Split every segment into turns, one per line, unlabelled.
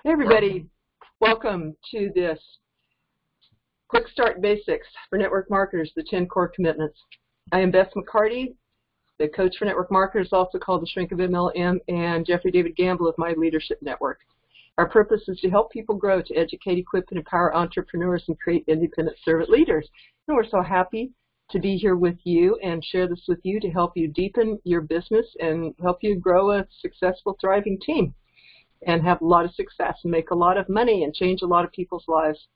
Hey everybody, welcome to this Quick Start Basics for Network Marketers, the 10 Core Commitments. I am Beth McCarty, the coach for network marketers, also called the Shrink of MLM, and Jeffrey David Gamble of My Leadership Network. Our purpose is to help people grow, to educate, equip, and empower entrepreneurs and create independent servant leaders. And we're so happy to be here with you and share this with you to help you deepen your business and help you grow a successful, thriving team and have a lot of success and make a lot of money and change a lot of people's lives.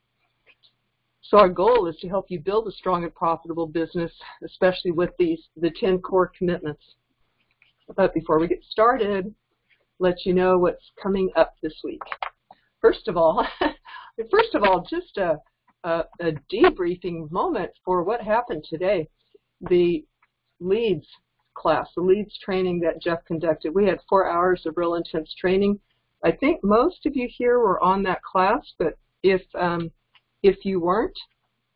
So our goal is to help you build a strong and profitable business, especially with the 10 core commitments. But before we get started, let you know what's coming up this week. First of all, just a debriefing moment for what happened today. The leads class, the leads training that Jeff conducted. We had 4 hours of real intense training. I think most of you here were on that class, but if you weren't,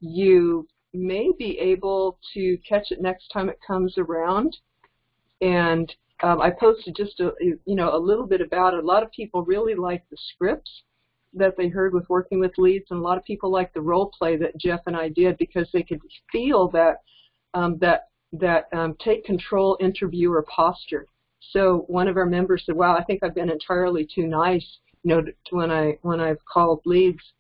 you may be able to catch it next time it comes around. And I posted just a little bit about it. A lot of people really like the scripts that they heard with working with leads, and a lot of people like the role play that Jeff and I did because they could feel that take control interviewer posture. So one of our members said, "Wow, I think I've been entirely too nice, when I've called leads."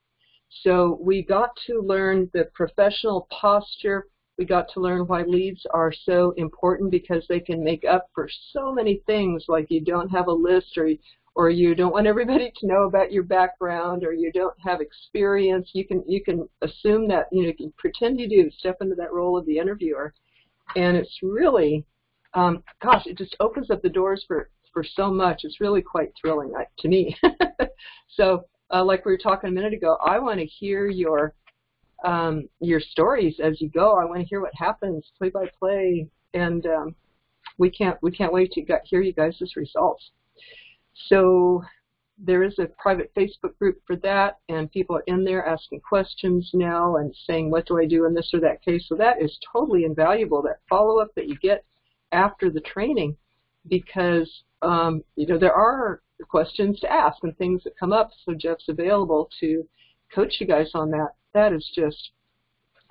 So we got to learn the professional posture. We got to learn why leads are so important because they can make up for so many things, like you don't have a list, or you don't want everybody to know about your background, or you don't have experience. You can assume that, you can pretend you do, step into that role of the interviewer, and it's really it just opens up the doors for so much. It's really quite thrilling to me. So, like we were talking a minute ago, I want to hear your stories as you go. I want to hear what happens, play by play, and we can't wait to hear you guys' results. So there is a private Facebook group for that, and people are in there asking questions now and saying, what do I do in this or that case? So that is totally invaluable, that follow-up that you get after the training, because there are questions to ask and things that come up. So Jeff's available to coach you guys on that.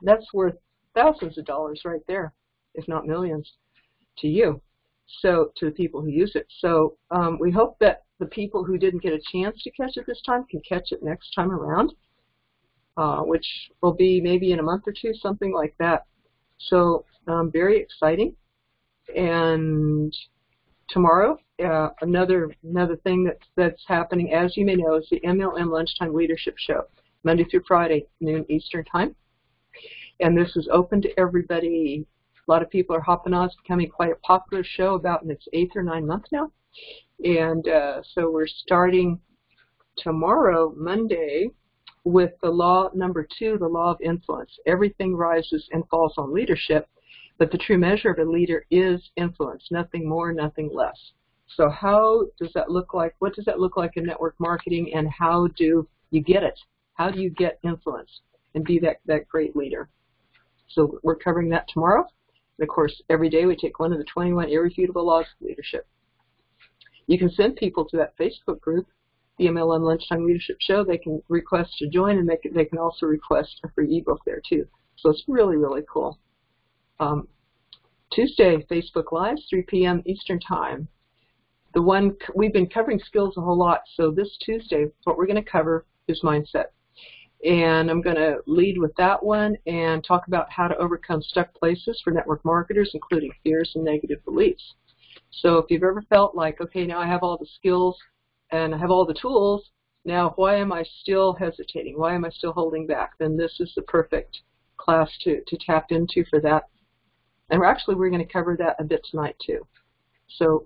That's worth thousands of dollars right there, if not millions, to you. So to the people who use it. So we hope that the people who didn't get a chance to catch it this time can catch it next time around, which will be maybe in a month or two, something like that. So very exciting. And tomorrow, another thing that's happening, as you may know, is the MLM Lunchtime Leadership Show, Monday through Friday, noon Eastern Time. And this is open to everybody. A lot of people are hopping on. It's becoming quite a popular show, about in its 8th or 9th month now. And so we're starting tomorrow, Monday, with the law number 2, the law of influence. Everything rises and falls on leadership, but the true measure of a leader is influence, nothing more, nothing less. So how does that look like? What does that look like in network marketing, and how do you get it? How do you get influence and be that great leader? So we're covering that tomorrow. And of course, every day we take one of the 21 irrefutable laws of leadership. You can send people to that Facebook group, the MLM Lunchtime Leadership Show. They can request to join, and they can also request a free ebook there too. So it's really, really cool. Tuesday, Facebook Lives, 3 p.m. Eastern Time. We've been covering skills a whole lot, so this Tuesday, what we're going to cover is mindset. And I'm going to lead with that one and talk about how to overcome stuck places for network marketers, including fears and negative beliefs. So if you've ever felt like, okay, now I have all the skills and I have all the tools, now why am I still hesitating? Why am I still holding back? Then this is the perfect class to tap into for that. And we're going to cover that a bit tonight too. So,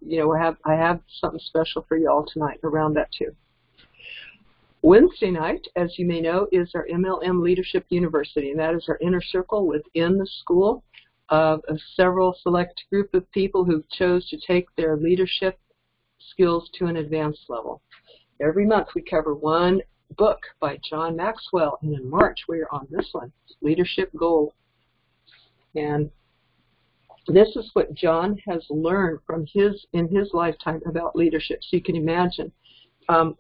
I have something special for you all tonight around that too. Wednesday night, as you may know, is our MLM Leadership University, and that is our inner circle within the school of a several select group of people who chose to take their leadership skills to an advanced level. Every month we cover one book by John Maxwell, and in March we are on this one, Leadership Gold. And this is what John has learned from in his lifetime about leadership. So you can imagine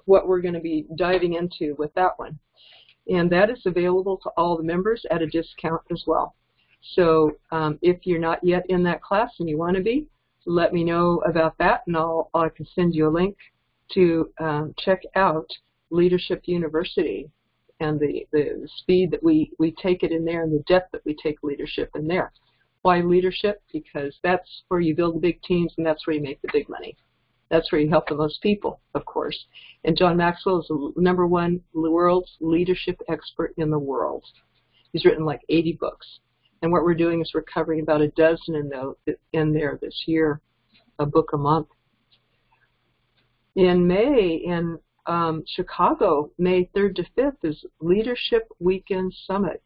what we're going to be diving into with that one. And that is available to all the members at a discount as well. So if you're not yet in that class and you want to be, let me know about that, and I can send you a link to check out Leadership University and the speed that we take it in there and the depth that we take leadership in there. Why leadership? Because that's where you build the big teams and that's where you make the big money. That's where you help the most people, of course. And John Maxwell is the #1 world's leadership expert in the world. He's written like 80 books. And what we're doing is we're covering about a dozen in there this year, a book a month. In May, in Chicago, May 3rd to 5th, is Leadership Weekend Summit.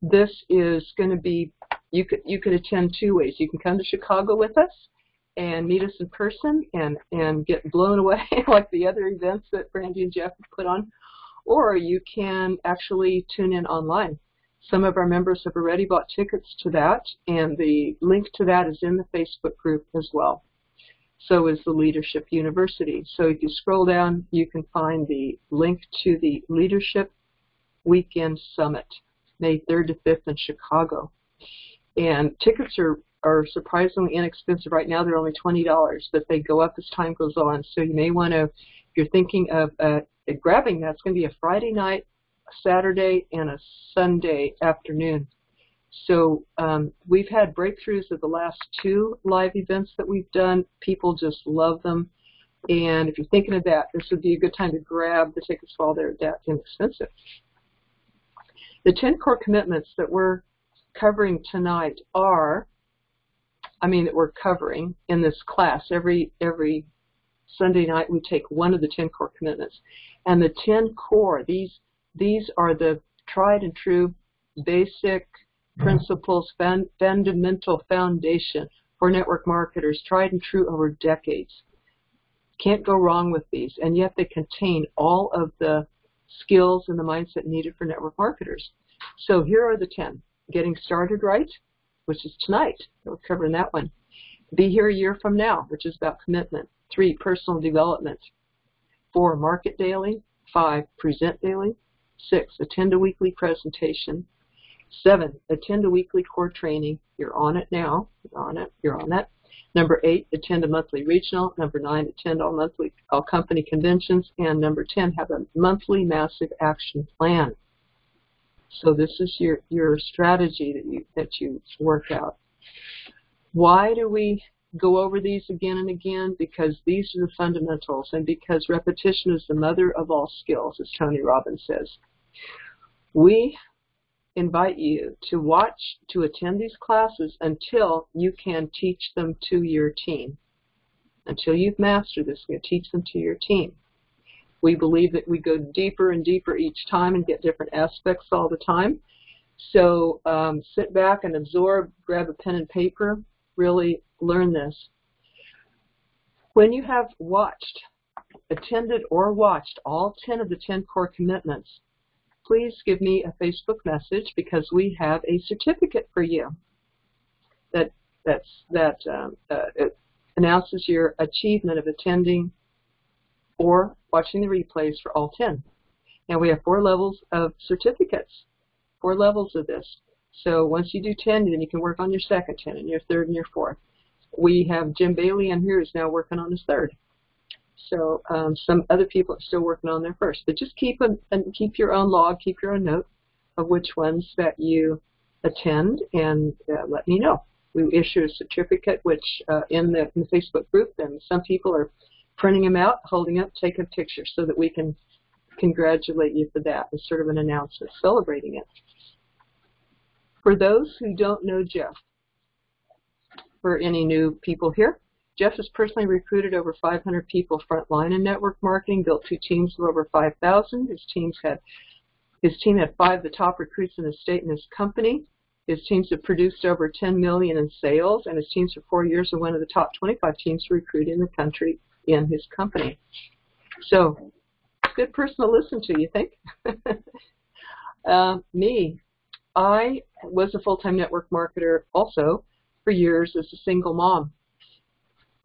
This is going to be, you could attend two ways. You can come to Chicago with us and meet us in person and get blown away like the other events that Brandy and Jeff have put on, or you can actually tune in online. Some of our members have already bought tickets to that, and the link to that is in the Facebook group as well. So is the Leadership University. So if you scroll down, you can find the link to the Leadership Weekend Summit, May 3rd to 5th in Chicago. And tickets are surprisingly inexpensive. Right now they're only $20, but they go up as time goes on. So you may want to, if you're thinking of grabbing that, it's going to be a Friday night, a Saturday, and a Sunday afternoon. So we've had breakthroughs of the last 2 live events that we've done. People just love them. And if you're thinking of that, this would be a good time to grab the tickets while they're that inexpensive. The 10 core commitments that we're covering tonight that we're covering in this class. Every Sunday night we take one of the 10 core commitments. And the 10 core, these are the tried and true basic principles, fundamental foundation for network marketers, tried and true over decades. Can't go wrong with these, and yet they contain all of the skills and the mindset needed for network marketers. So here are the 10. Getting started right, which is tonight. We're covering that one. Be here a year from now, which is about commitment. 3, personal development. 4, market daily. 5, present daily. 6, attend a weekly presentation. 7, attend a weekly core training. You're on it now. You're on that. Number 8, attend a monthly regional. Number 9, attend all company conventions. And number 10, have a monthly massive action plan. So this is your strategy that you work out. Why do we go over these again and again? Because these are the fundamentals, and because repetition is the mother of all skills, as Tony Robbins says. We invite you to attend these classes until you can teach them to your team. Until you've mastered this, you teach them to your team. We believe that we go deeper and deeper each time and get different aspects all the time. So sit back and absorb, grab a pen and paper, really learn this. When you have attended or watched all 10 of the 10 core commitments, please give me a Facebook message, because we have a certificate for you that it announces your achievement of attending or watching the replays for all 10. Now we have 4 levels of certificates, 4 levels of this. So once you do 10, then you can work on your second 10 and your third and your fourth. We have Jim Bailey in here who's now working on his third. So some other people are still working on their first. But just keep your own log, keep your own note of which ones that you attend, and let me know. We issue a certificate, which in the Facebook group, and some people are printing them out, holding up, taking a picture so that we can congratulate you for that. It's sort of an announcement celebrating it. For those who don't know Jeff, for any new people here, Jeff has personally recruited over 500 people frontline in network marketing, built 2 teams of over 5,000. His team had 5 of the top recruits in the state in his company. His teams have produced over $10 million in sales, and his teams for 4 years are one of the top 25 teams to recruit in the country in his company. So, good person to listen to, you think? Me, I was a full-time network marketer also for years as a single mom.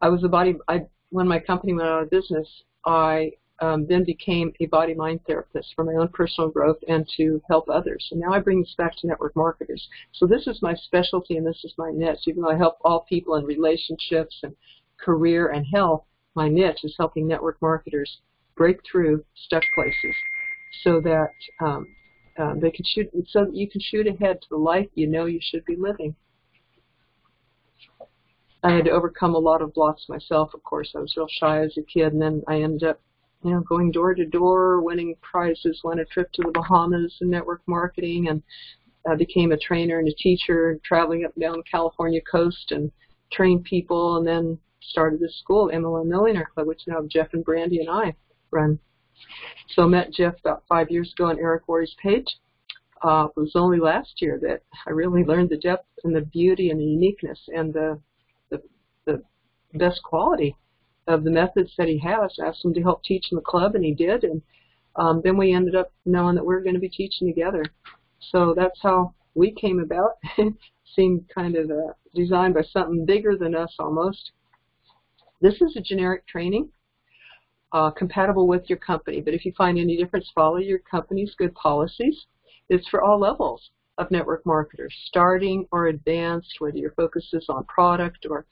When my company went out of business, I then became a body-mind therapist for my own personal growth and to help others. And now I bring this back to network marketers. So this is my specialty and this is my niche. Even though I help all people in relationships and career and health, my niche is helping network marketers break through stuck places so that they can shoot, so that you can shoot ahead to the life you know you should be living. I had to overcome a lot of blocks myself, of course. I was real shy as a kid, and then I ended up, going door to door, winning prizes, won a trip to the Bahamas in network marketing, and I became a trainer and a teacher, traveling up and down the California coast and trained people, and then started this school, MLM Millionaire Club, which now Jeff and Brandy and I run. So I met Jeff about 5 years ago on Eric Worre's page. It was only last year that I really learned the depth and the beauty and the uniqueness and the best quality of the methods that he has. I asked him to help teach in the club, and he did. And then we ended up knowing that we were going to be teaching together. So that's how we came about. Seemed kind of designed by something bigger than us almost. This is a generic training compatible with your company. But if you find any difference, follow your company's good policies. It's for all levels of network marketers, starting or advanced, whether your focus is on product or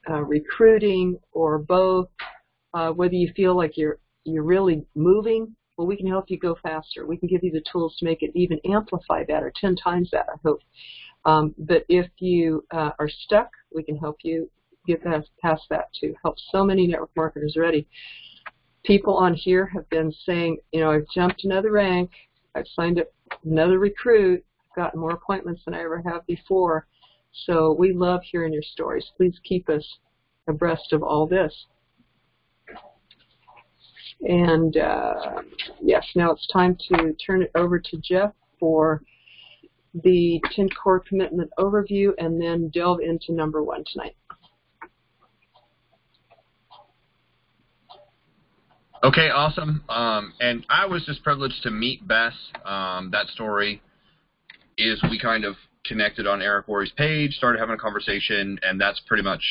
recruiting or both, whether you feel like you're really moving, well, we can help you go faster. We can give you the tools to make it even amplify that or 10 times that, I hope. But if you are stuck, we can help you get past that too. Help so many network marketers already. People on here have been saying, I've jumped another rank, I've signed up another recruit, I've gotten more appointments than I ever have before. So we love hearing your stories. Please keep us abreast of all this. And yes, now it's time to turn it over to Jeff for the 10 core commitment overview and then delve into number 1 tonight.
Okay, awesome. And I was just privileged to meet Bess. That story is we kind of connected on Eric Worre's page, started having a conversation, and that's pretty much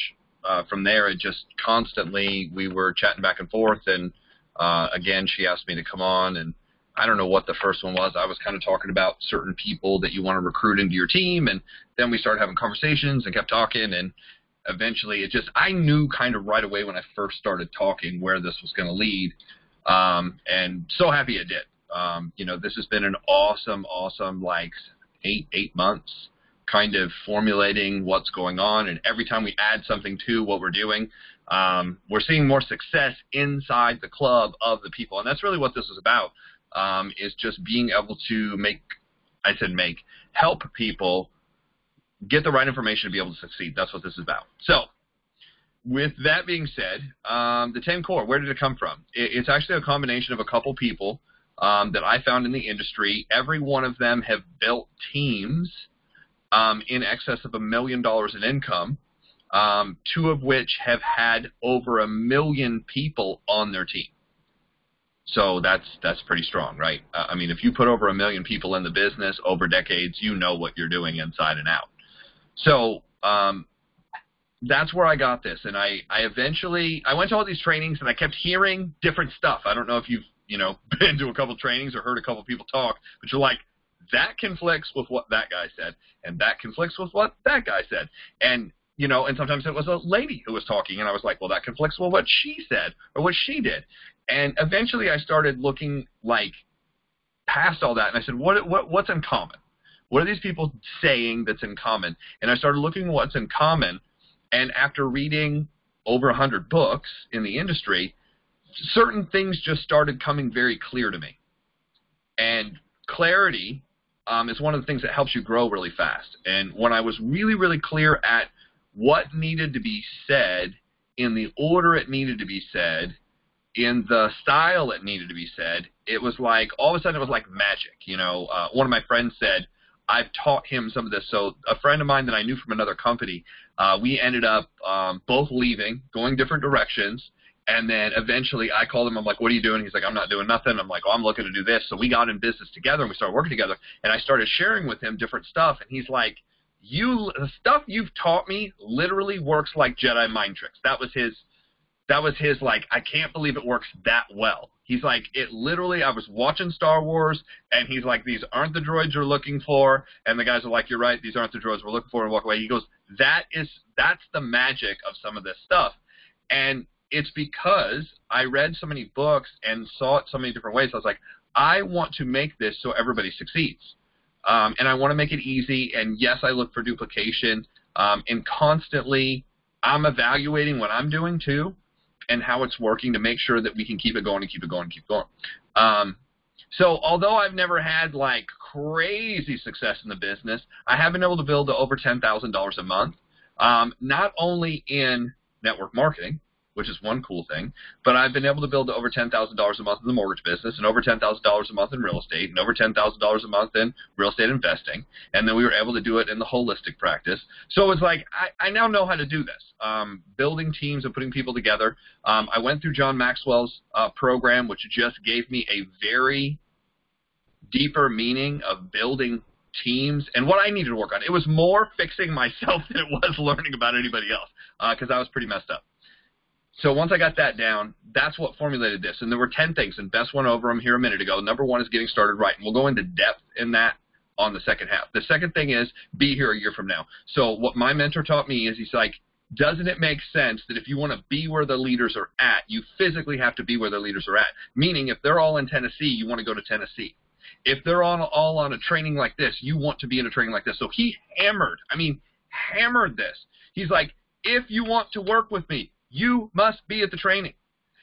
from there. It just constantly, we were chatting back and forth, and again, she asked me to come on, and I don't know what the first one was. I was kind of talking about certain people that you want to recruit into your team, and then we started having conversations and kept talking, and eventually I knew kind of right away when I first started talking where this was going to lead, and so happy it did. This has been an awesome, like 8 months kind of formulating what's going on, and every time we add something to what we're doing, we're seeing more success inside the club of the people, and that's really what this is about, is just being able to help people get the right information to be able to succeed. That's what this is about. So with that being said, the 10 core, where did it come from? It's actually a combination of a couple people that I found in the industry. Every one of them have built teams in excess of $1 million in income, 2 of which have had over 1 million people on their team. So that's pretty strong, right? I mean, if you put over 1 million people in the business over decades, you know what you're doing inside and out. So that's where I got this, and I went to all these trainings, and I kept hearing different stuff. I don't know if you've been to a couple trainings or heard a couple people talk, but you're like, that conflicts with what that guy said, and that conflicts with what that guy said, and and sometimes it was a lady who was talking, and I was like, well, that conflicts with what she said or what she did, and eventually I started looking like past all that, and I said, what's in common? What are these people saying that's in common? And I started looking at what's in common, and after reading over 100 books in the industry, certain things just started coming very clear to me. And clarity is one of the things that helps you grow really fast. And when I was really, really clear at what needed to be said, in the order it needed to be said, in the style it needed to be said, it was like, all of a sudden it was like magic. One of my friends said, I've taught him some of this. So a friend of mine that I knew from another company, we ended up both leaving, going different directions, and then eventually I called him. I'm like, what are you doing? He's like, I'm not doing nothing. I'm like, oh, I'm looking to do this. So we got in business together, and we started working together, and I started sharing with him different stuff, and he's like, the stuff you've taught me literally works like Jedi mind tricks. That was That was his, like, I can't believe it works that well. He's like, it literally, I was watching Star Wars, and he's like, these aren't the droids you're looking for. And the guys are like, you're right, these aren't the droids we're looking for, and walk away. He goes, that's the magic of some of this stuff. And it's because I read so many books and saw it so many different ways. I was like, I want to make this so everybody succeeds. And I want to make it easy. And yes, I look for duplication. And constantly, I'm evaluating what I'm doing too, and how it's working to make sure that we can keep it going and keep it going and keep going. So although I've never had like crazy success in the business, I have been able to build to over $10,000 a month, not only in network marketing, which is one cool thing, but I've been able to build to over $10,000 a month in the mortgage business, and over $10,000 a month in real estate, and over $10,000 a month in real estate investing, and then we were able to do it in the holistic practice. So it's like I now know how to do this, building teams and putting people together. I went through John Maxwell's program, which just gave me a very deeper meaning of building teams and what I needed to work on. It was more fixing myself than it was learning about anybody else, because I was pretty messed up. So once I got that down, that's what formulated this. And there were 10 things, and Bess went over them here a minute ago. Number one is getting started right, and we'll go into depth in that on the second half. The second thing is be here a year from now. So what my mentor taught me is he's like, doesn't it make sense that if you want to be where the leaders are at, you physically have to be where the leaders are at? Meaning if they're all in Tennessee, you want to go to Tennessee. If they're all on a training like this, you want to be in a training like this. So he hammered this. He's like, if you want to work with me, you must be at the training.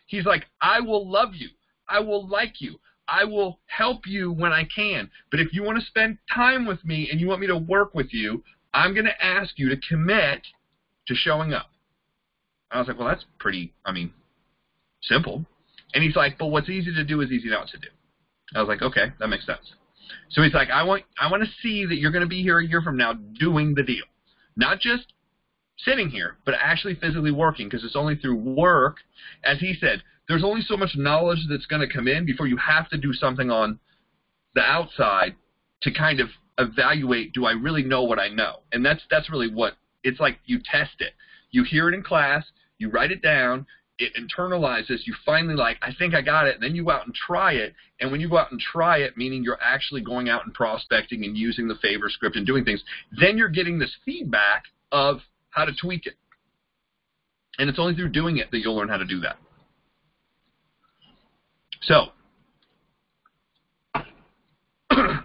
He's like, I will love you. I will like you. I will help you when I can. But if you want to spend time with me and you want me to work with you, I'm going to ask you to commit to showing up. I was like, well, that's pretty, simple. And he's like, but what's easy to do is easy not to do. I was like, okay, that makes sense. So he's like, I want to see that you're going to be here a year from now doing the deal. Not just sitting here, but actually physically working, because it's only through work, as he said, there's only so much knowledge that's going to come in before you have to do something on the outside to kind of evaluate, do I really know what I know? And that's really what, it's like you test it. You hear it in class, you write it down, it internalizes, you finally like, I think I got it, and then you go out and try it, and when you go out and try it, meaning you're actually going out and prospecting and using the favor script and doing things, then you're getting this feedback of how to tweak it. And it's only through doing it that you'll learn how to do that. So,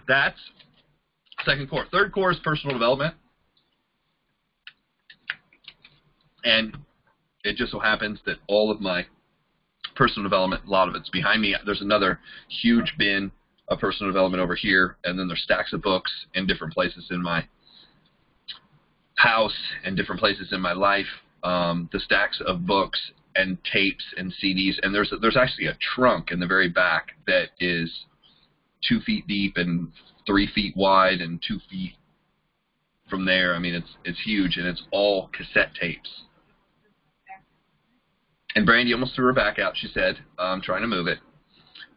that's second core. Third core is personal development. And it just so happens that all of my personal development, a lot of it's behind me. There's another huge bin of personal development over here, and then there's stacks of books in different places in my house and different places in my life, the stacks of books and tapes and CDs, and there's actually a trunk in the very back that is 2 feet deep and 3 feet wide and 2 feet from there. It's huge, and it's all cassette tapes. And Brandy almost threw her back out, she said, trying to move it,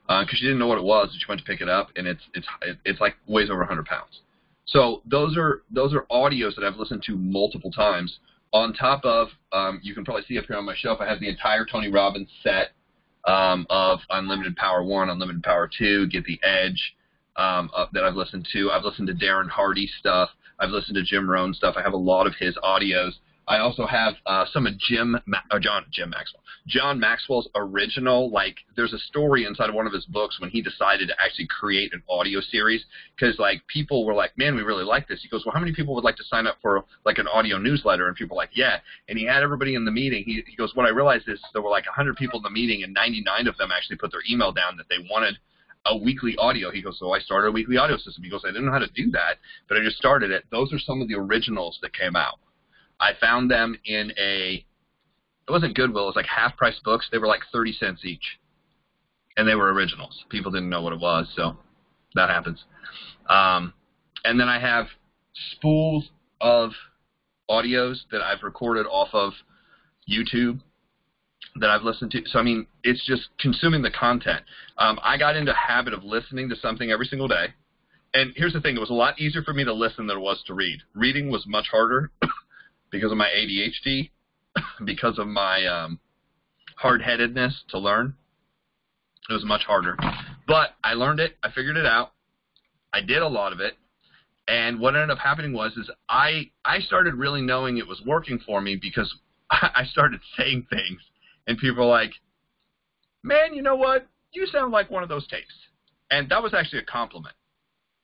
because she didn't know what it was, and she went to pick it up, and it's like weighs over 100 pounds. So those are audios that I've listened to multiple times. On top of, you can probably see up here on my shelf, I have the entire Tony Robbins set of Unlimited Power 1, Unlimited Power 2, Get the Edge that I've listened to. I've listened to Darren Hardy stuff. I've listened to Jim Rohn stuff. I have a lot of his audios. I also have some of John Maxwell's original, like, there's a story inside of one of his books when he decided to actually create an audio series, because, like, people were like, man, we really like this. He goes, well, how many people would like to sign up for, like, an audio newsletter? And people were like, yeah. And he had everybody in the meeting. He goes, what I realized is there were, like, 100 people in the meeting, and 99 of them actually put their email down that they wanted a weekly audio. He goes, so I started a weekly audio system. He goes, I didn't know how to do that, but I just started it. Those are some of the originals that came out. I found them in it wasn't Goodwill, it was like half-price books. They were like 30 cents each, and they were originals. People didn't know what it was, so that happens. And then I have spools of audios that I've recorded off of YouTube that I've listened to. So, it's just consuming the content. I got into a habit of listening to something every single day. And here's the thing, it was a lot easier for me to listen than it was to read. Reading was much harder because of my ADHD, because of my hard-headedness to learn. It was much harder. But I learned it. I figured it out. I did a lot of it. And what ended up happening was I started really knowing it was working for me because I started saying things. And people were like, man, you know what? You sound like one of those tapes. And that was actually a compliment.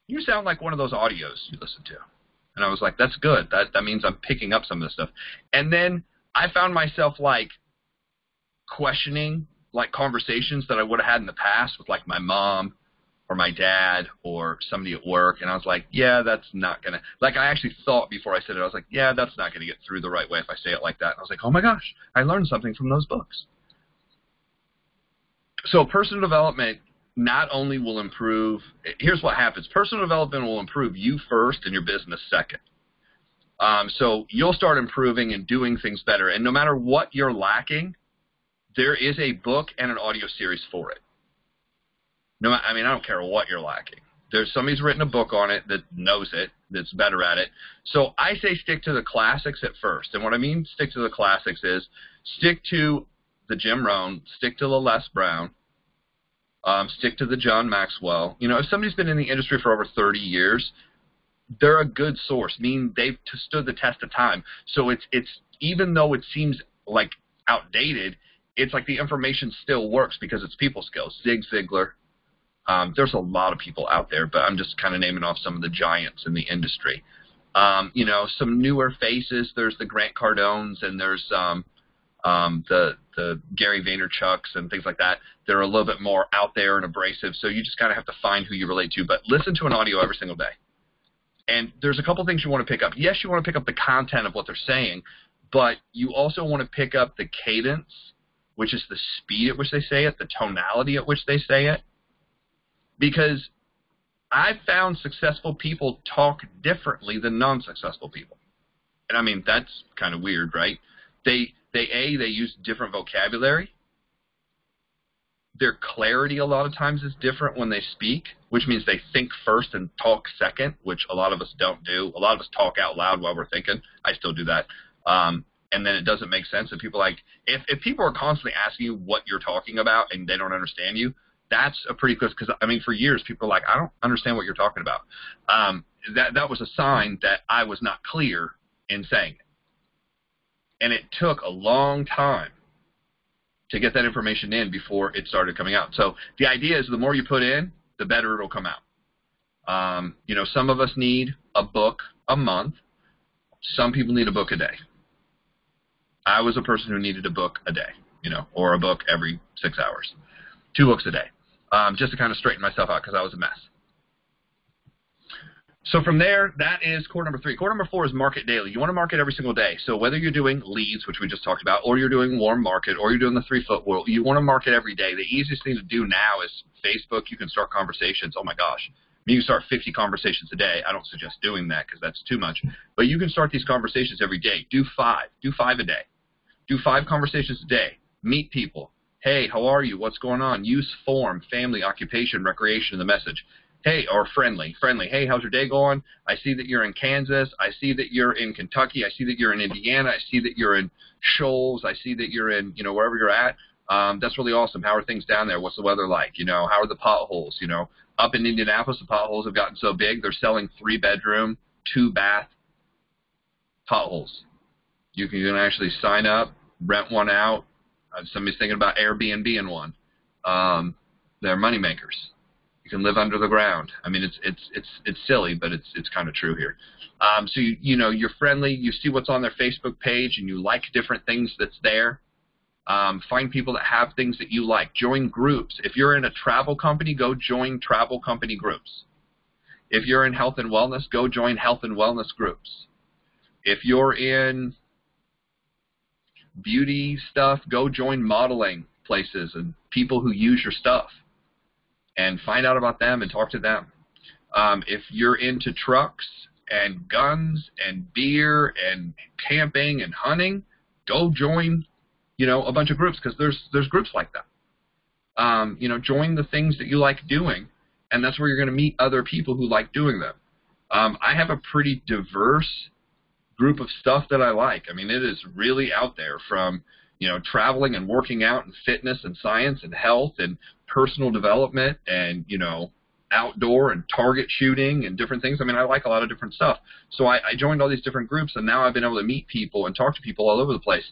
You sound like one of those audios you listen to. And I was like, that's good. That means I'm picking up some of this stuff. And then I found myself like questioning like conversations that I would have had in the past with like my mom or my dad or somebody at work. And I was like, yeah, that's not going to, like I actually thought before I said it, I was like, yeah, that's not going to get through the right way if I say it like that. And I was like, oh my gosh, I learned something from those books. So personal development not only will improve, here's what happens. Personal development will improve you first and your business second. So you'll start improving and doing things better. And no matter what you're lacking, there is a book and an audio series for it. I don't care what you're lacking. Somebody's written a book on it that knows it, that's better at it. So I say stick to the classics at first. And what I mean stick to the classics is stick to the Jim Rohn, stick to the Les Brown, stick to the John Maxwell. You know, if somebody's been in the industry for over 30 years, they're a good source, meaning they've stood the test of time. So it's even though it seems like outdated, it's like the information still works because it's people skills. Zig Ziglar. There's a lot of people out there, but I'm just kind of naming off some of the giants in the industry. You know, some newer faces. There's the Grant Cardones and there's the Gary Vaynerchuks and things like that. They're a little bit more out there and abrasive, so you just kind of have to find who you relate to. But listen to an audio every single day. And there's a couple things you want to pick up. Yes, you want to pick up the content of what they're saying, but you also want to pick up the cadence, which is the speed at which they say it, the tonality at which they say it. Because I've found successful people talk differently than non-successful people. And I mean, that's kind of weird, right? They use different vocabulary. Their clarity a lot of times is different when they speak, which means they think first and talk second, which a lot of us don't do. A lot of us talk out loud while we're thinking. I still do that. And then it doesn't make sense. And people if people are constantly asking you what you're talking about and they don't understand you, that's a pretty close, because, I mean, for years, people are like, I don't understand what you're talking about. That was a sign that I was not clear in saying it. And it took a long time to get that information in before it started coming out. So the idea is the more you put in, the better it'll come out. You know, some of us need a book a month. Some people need a book a day. I was a person who needed a book a day, you know, or a book every 6 hours. 2 books a day. Just to kind of straighten myself out because I was a mess. So from there, that is core number 3. Core number 4 is market daily. You want to market every single day. So whether you're doing leads, which we just talked about, or you're doing warm market, or you're doing the 3-foot world, you want to market every day. The easiest thing to do now is Facebook. You can start conversations. Oh, my gosh. You can start 50 conversations a day. I don't suggest doing that because that's too much. But you can start these conversations every day. Do 5. Do 5 a day. Do 5 conversations a day. Meet people. Hey, how are you? What's going on? Use form, family, occupation, recreation in the message. Hey, or friendly. Hey, how's your day going? I see that you're in Kansas. I see that you're in Kentucky. I see that you're in Indiana. I see that you're in Shoals. I see that you're in, you know, wherever you're at. That's really awesome. How are things down there? What's the weather like? You know, how are the potholes? You know, up in Indianapolis, the potholes have gotten so big, they're selling 3-bedroom, 2-bath potholes. You can actually sign up, rent one out. Somebody's thinking about Airbnb in one. They're money makers. You can live under the ground. I mean, it's silly, but it's kind of true here. So you know, you're friendly. You see what's on their Facebook page, and you like different things that's there. Find people that have things that you like. Join groups. If you're in a travel company, go join travel company groups. If you're in health and wellness, go join health and wellness groups. If you're in beauty stuff, go join modeling places and people who use your stuff and find out about them and talk to them. If you're into trucks and guns and beer and camping and hunting, go join, you know, a bunch of groups, because there's groups like that. You know, join the things that you like doing, and that's where you're going to meet other people who like doing them. I have a pretty diverse group of stuff that I like. I mean, it is really out there, from, traveling and working out and fitness and science and health and personal development and, outdoor and target shooting and different things. I mean, I like a lot of different stuff. So I joined all these different groups, and now I've been able to meet people and talk to people all over the place.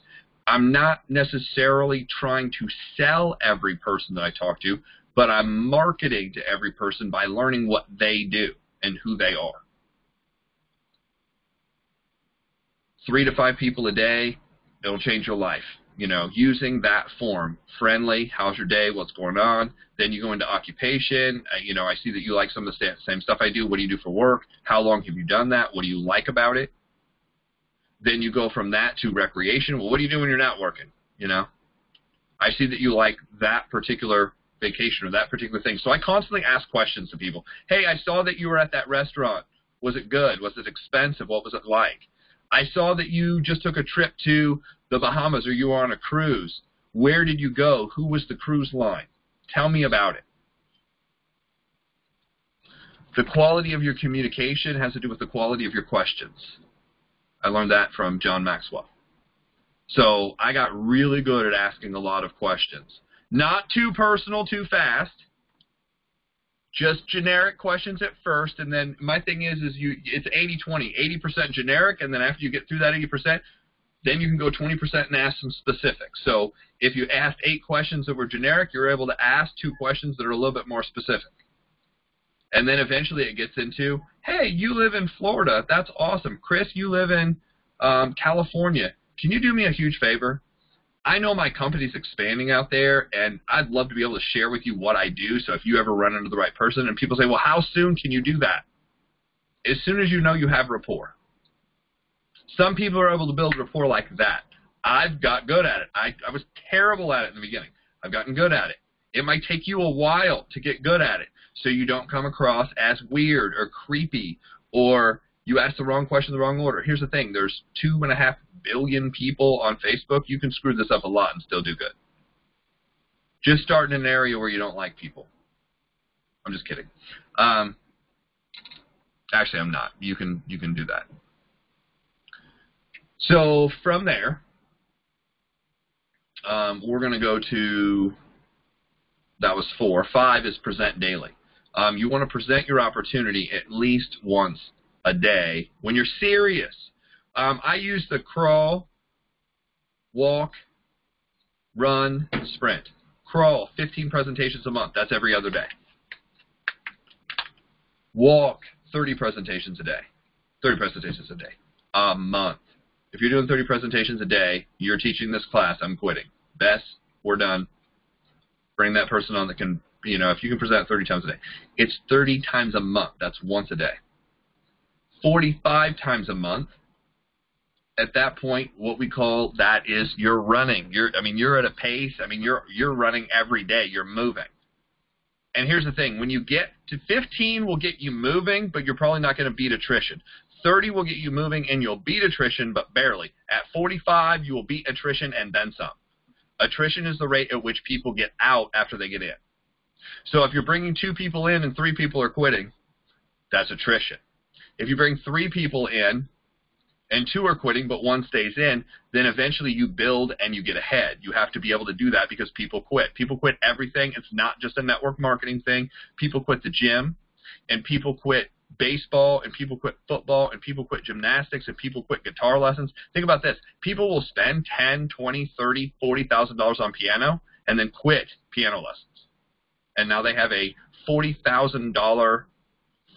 I'm not necessarily trying to sell every person that I talk to, but I'm marketing to every person by learning what they do and who they are. 3 to 5 people a day, it'll change your life. Using that form, friendly, how's your day, what's going on? Then you go into occupation. I see that you like some of the same stuff I do. What do you do for work? How long have you done that? What do you like about it? Then you go from that to recreation. Well, what do you do when you're not working? I see that you like that particular vacation or that particular thing. So I constantly ask questions to people. Hey, I saw that you were at that restaurant. Was it good? Was it expensive? What was it like? I saw that you just took a trip to the Bahamas, or you were on a cruise. Where did you go? Who was the cruise line? Tell me about it. The quality of your communication has to do with the quality of your questions. I learned that from John Maxwell. So I got really good at asking a lot of questions. Not too personal, too fast. Just generic questions at first, and then my thing is it's 80-20, 80% generic, and then after you get through that 80%, then you can go 20% and ask some specifics. So if you asked 8 questions that were generic, you're able to ask 2 questions that are a little bit more specific. And then eventually it gets into, hey, you live in Florida. That's awesome. Chris, you live in California. Can you do me a huge favor? I know my company's expanding out there, and I'd love to be able to share with you what I do, so if you ever run into the right person, and people say, well, how soon can you do that? As soon as you know you have rapport. Some people are able to build rapport like that. I've got good at it. I was terrible at it in the beginning. I've gotten good at it. It might take you a while to get good at it, so you don't come across as weird or creepy, or you ask the wrong question in the wrong order. Here's the thing. There's 2.5 billion people on Facebook. You can screw this up a lot and still do good. Just start in an area where you don't like people. I'm just kidding. Actually, I'm not. You can do that. So from there, we're going to go to, that was 4. 5 is present daily. You want to present your opportunity at least once a day when you're serious. I use the crawl, walk, run, sprint. Crawl, 15 presentations a month. That's every other day. Walk, 30 presentations a day. 30 presentations a day. A month. If you're doing 30 presentations a day, you're teaching this class, I'm quitting. Bess, we're done. Bring that person on that can, if you can present 30 times a day. It's 30 times a month. That's once a day. 45 times a month. At that point, what we call that is you're running. You're at a pace. You're running every day. You're moving. And here's the thing. When you get to 15 will get you moving, but you're probably not going to beat attrition. 30 will get you moving, and you'll beat attrition, but barely. At 45, you will beat attrition and then some. Attrition is the rate at which people get out after they get in. So if you're bringing 2 people in and 3 people are quitting, that's attrition. If you bring 3 people in and 2 are quitting but 1 stays in, then eventually you build and you get ahead. You have to be able to do that because people quit. People quit everything. It's not just a network marketing thing. People quit the gym, and people quit baseball, and people quit football, and people quit gymnastics, and people quit guitar lessons. Think about this. People will spend $10, $20, $30, $40,000 on piano and then quit piano lessons. And now they have a $40,000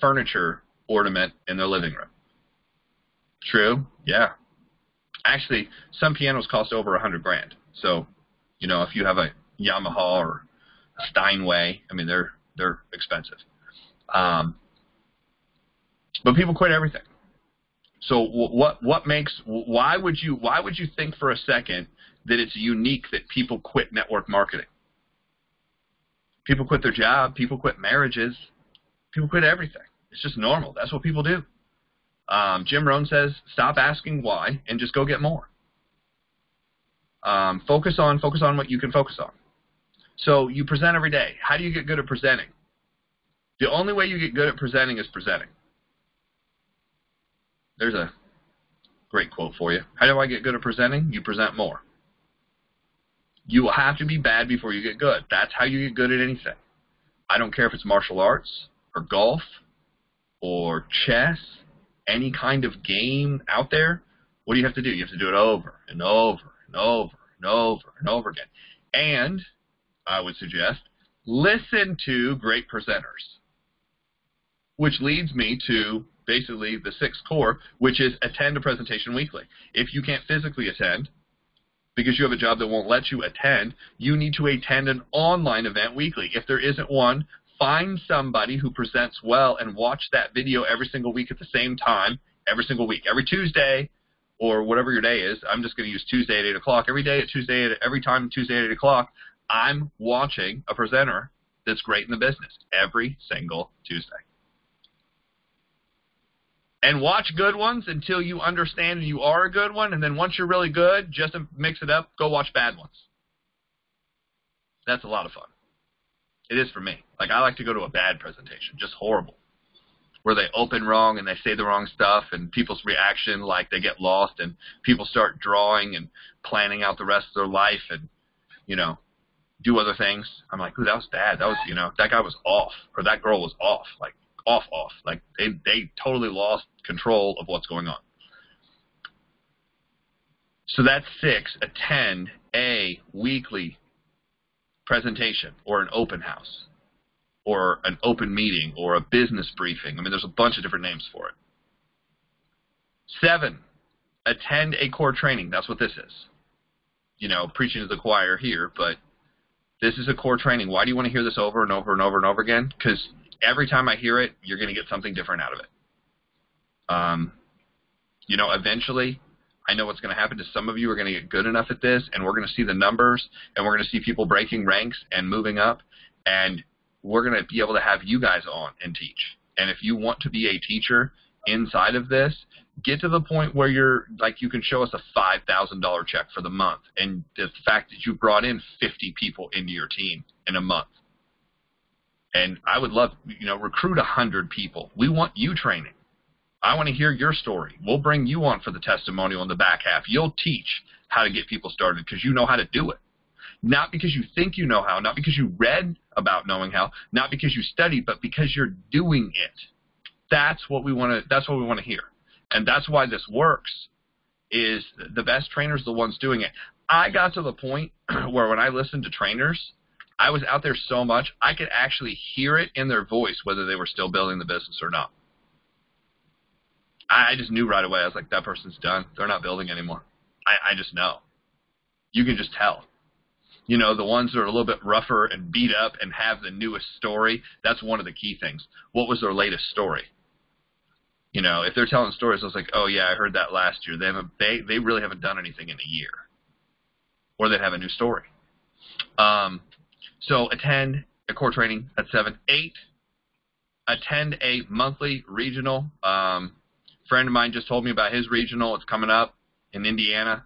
furniture ornament in their living room. True? Yeah. Actually, some pianos cost over $100,000. So, if you have a Yamaha or a Steinway, they're expensive. But people quit everything. So why would you think for a second that it's unique that people quit network marketing? People quit their job, people quit marriages, people quit everything. It's just normal. That's what people do. Jim Rohn says, stop asking why and just go get more. Focus on what you can focus on. So you present every day. How do you get good at presenting? The only way you get good at presenting is presenting. There's a great quote for you. How do I get good at presenting? You present more. You will have to be bad before you get good. That's how you get good at anything. I don't care if it's martial arts or golf or chess, any kind of game out there. What do you have to do? You have to do it over and over and over and over and over again. And I would suggest listen to great presenters, which leads me to basically the sixth core, which is attend a presentation weekly. If you can't physically attend because you have a job that won't let you attend, you need to attend an online event weekly. If there isn't one, find somebody who presents well and watch that video every single week at the same time, every single week, every Tuesday or whatever your day is. I'm just going to use Tuesday at 8 o'clock. Every time Tuesday at 8 o'clock, I'm watching a presenter that's great in the business every single Tuesday. And watch good ones until you understand you are a good one. And then once you're really good, just to mix it up, go watch bad ones. That's a lot of fun. It is for me. Like, I like to go to a bad presentation, just horrible, where they open wrong and they say the wrong stuff and people's reaction, like they get lost and people start drawing and planning out the rest of their life and, you know, do other things. I'm like, ooh, that was bad. That was, you know, that guy was off, or that girl was off, like off. Like they totally lost control of what's going on. So that's 6, attend a weekly presentation or an open house or an open meeting or a business briefing. I mean, there's a bunch of different names for it. 7, attend a core training. That's what this is. You know, preaching to the choir here, but this is a core training. Why do you want to hear this over and over and over and over again? Because every time I hear it, you're going to get something different out of it. You know, eventually, I know what's going to happen to some of you are going to get good enough at this, and we're going to see the numbers, and we're going to see people breaking ranks and moving up, and we're going to be able to have you guys on and teach. And if you want to be a teacher inside of this, get to the point where you're like, you can show us a $5,000 check for the month, and the fact that you brought in 50 people into your team in a month. And I would love, you know, recruit 100 people. We want you training. I want to hear your story. We'll bring you on for the testimonial in the back half. You'll teach how to get people started because you know how to do it. Not because you think you know how, not because you read about knowing how, not because you studied, but because you're doing it. That's what we want to hear. And that's why this works, is the best trainers are the ones doing it. I got to the point where when I listened to trainers, I was out there so much, I could actually hear it in their voice whether they were still building the business or not. I just knew right away. I was like, that person's done. They're not building anymore. I just know. You can just tell. You know, the ones that are a little bit rougher and beat up and have the newest story, that's one of the key things. What was their latest story? You know, if they're telling stories, I was like, oh, yeah, I heard that last year. They really haven't done anything in a year. Or they have a new story. So attend a core training at 7. 8, attend a monthly regional. Friend of mine just told me about his regional. It's coming up in Indiana.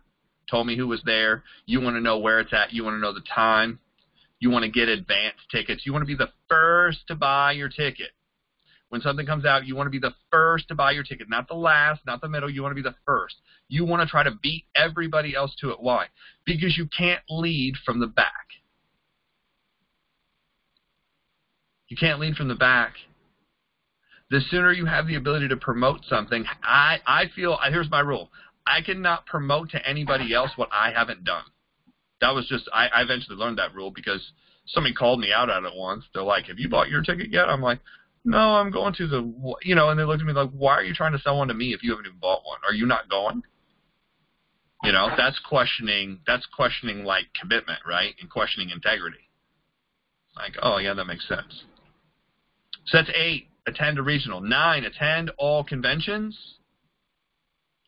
Told me who was there. You want to know where it's at. You want to know the time. You want to get advance tickets. You want to be the first to buy your ticket. When something comes out, you want to be the first to buy your ticket. Not the last, not the middle. You want to be the first. You want to try to beat everybody else to it. Why? Because you can't lead from the back. You can't lead from the back. The sooner you have the ability to promote something, I feel, here's my rule. I cannot promote to anybody else what I haven't done. That was just, I eventually learned that rule because somebody called me out on it once. They're like, have you bought your ticket yet? I'm like, no, I'm going to the, you know, and they looked at me like, why are you trying to sell one to me if you haven't even bought one? Are you not going? You know, that's questioning like commitment, right? And questioning integrity. Like, oh, yeah, that makes sense. So that's 8. Attend a regional. 9, attend all conventions.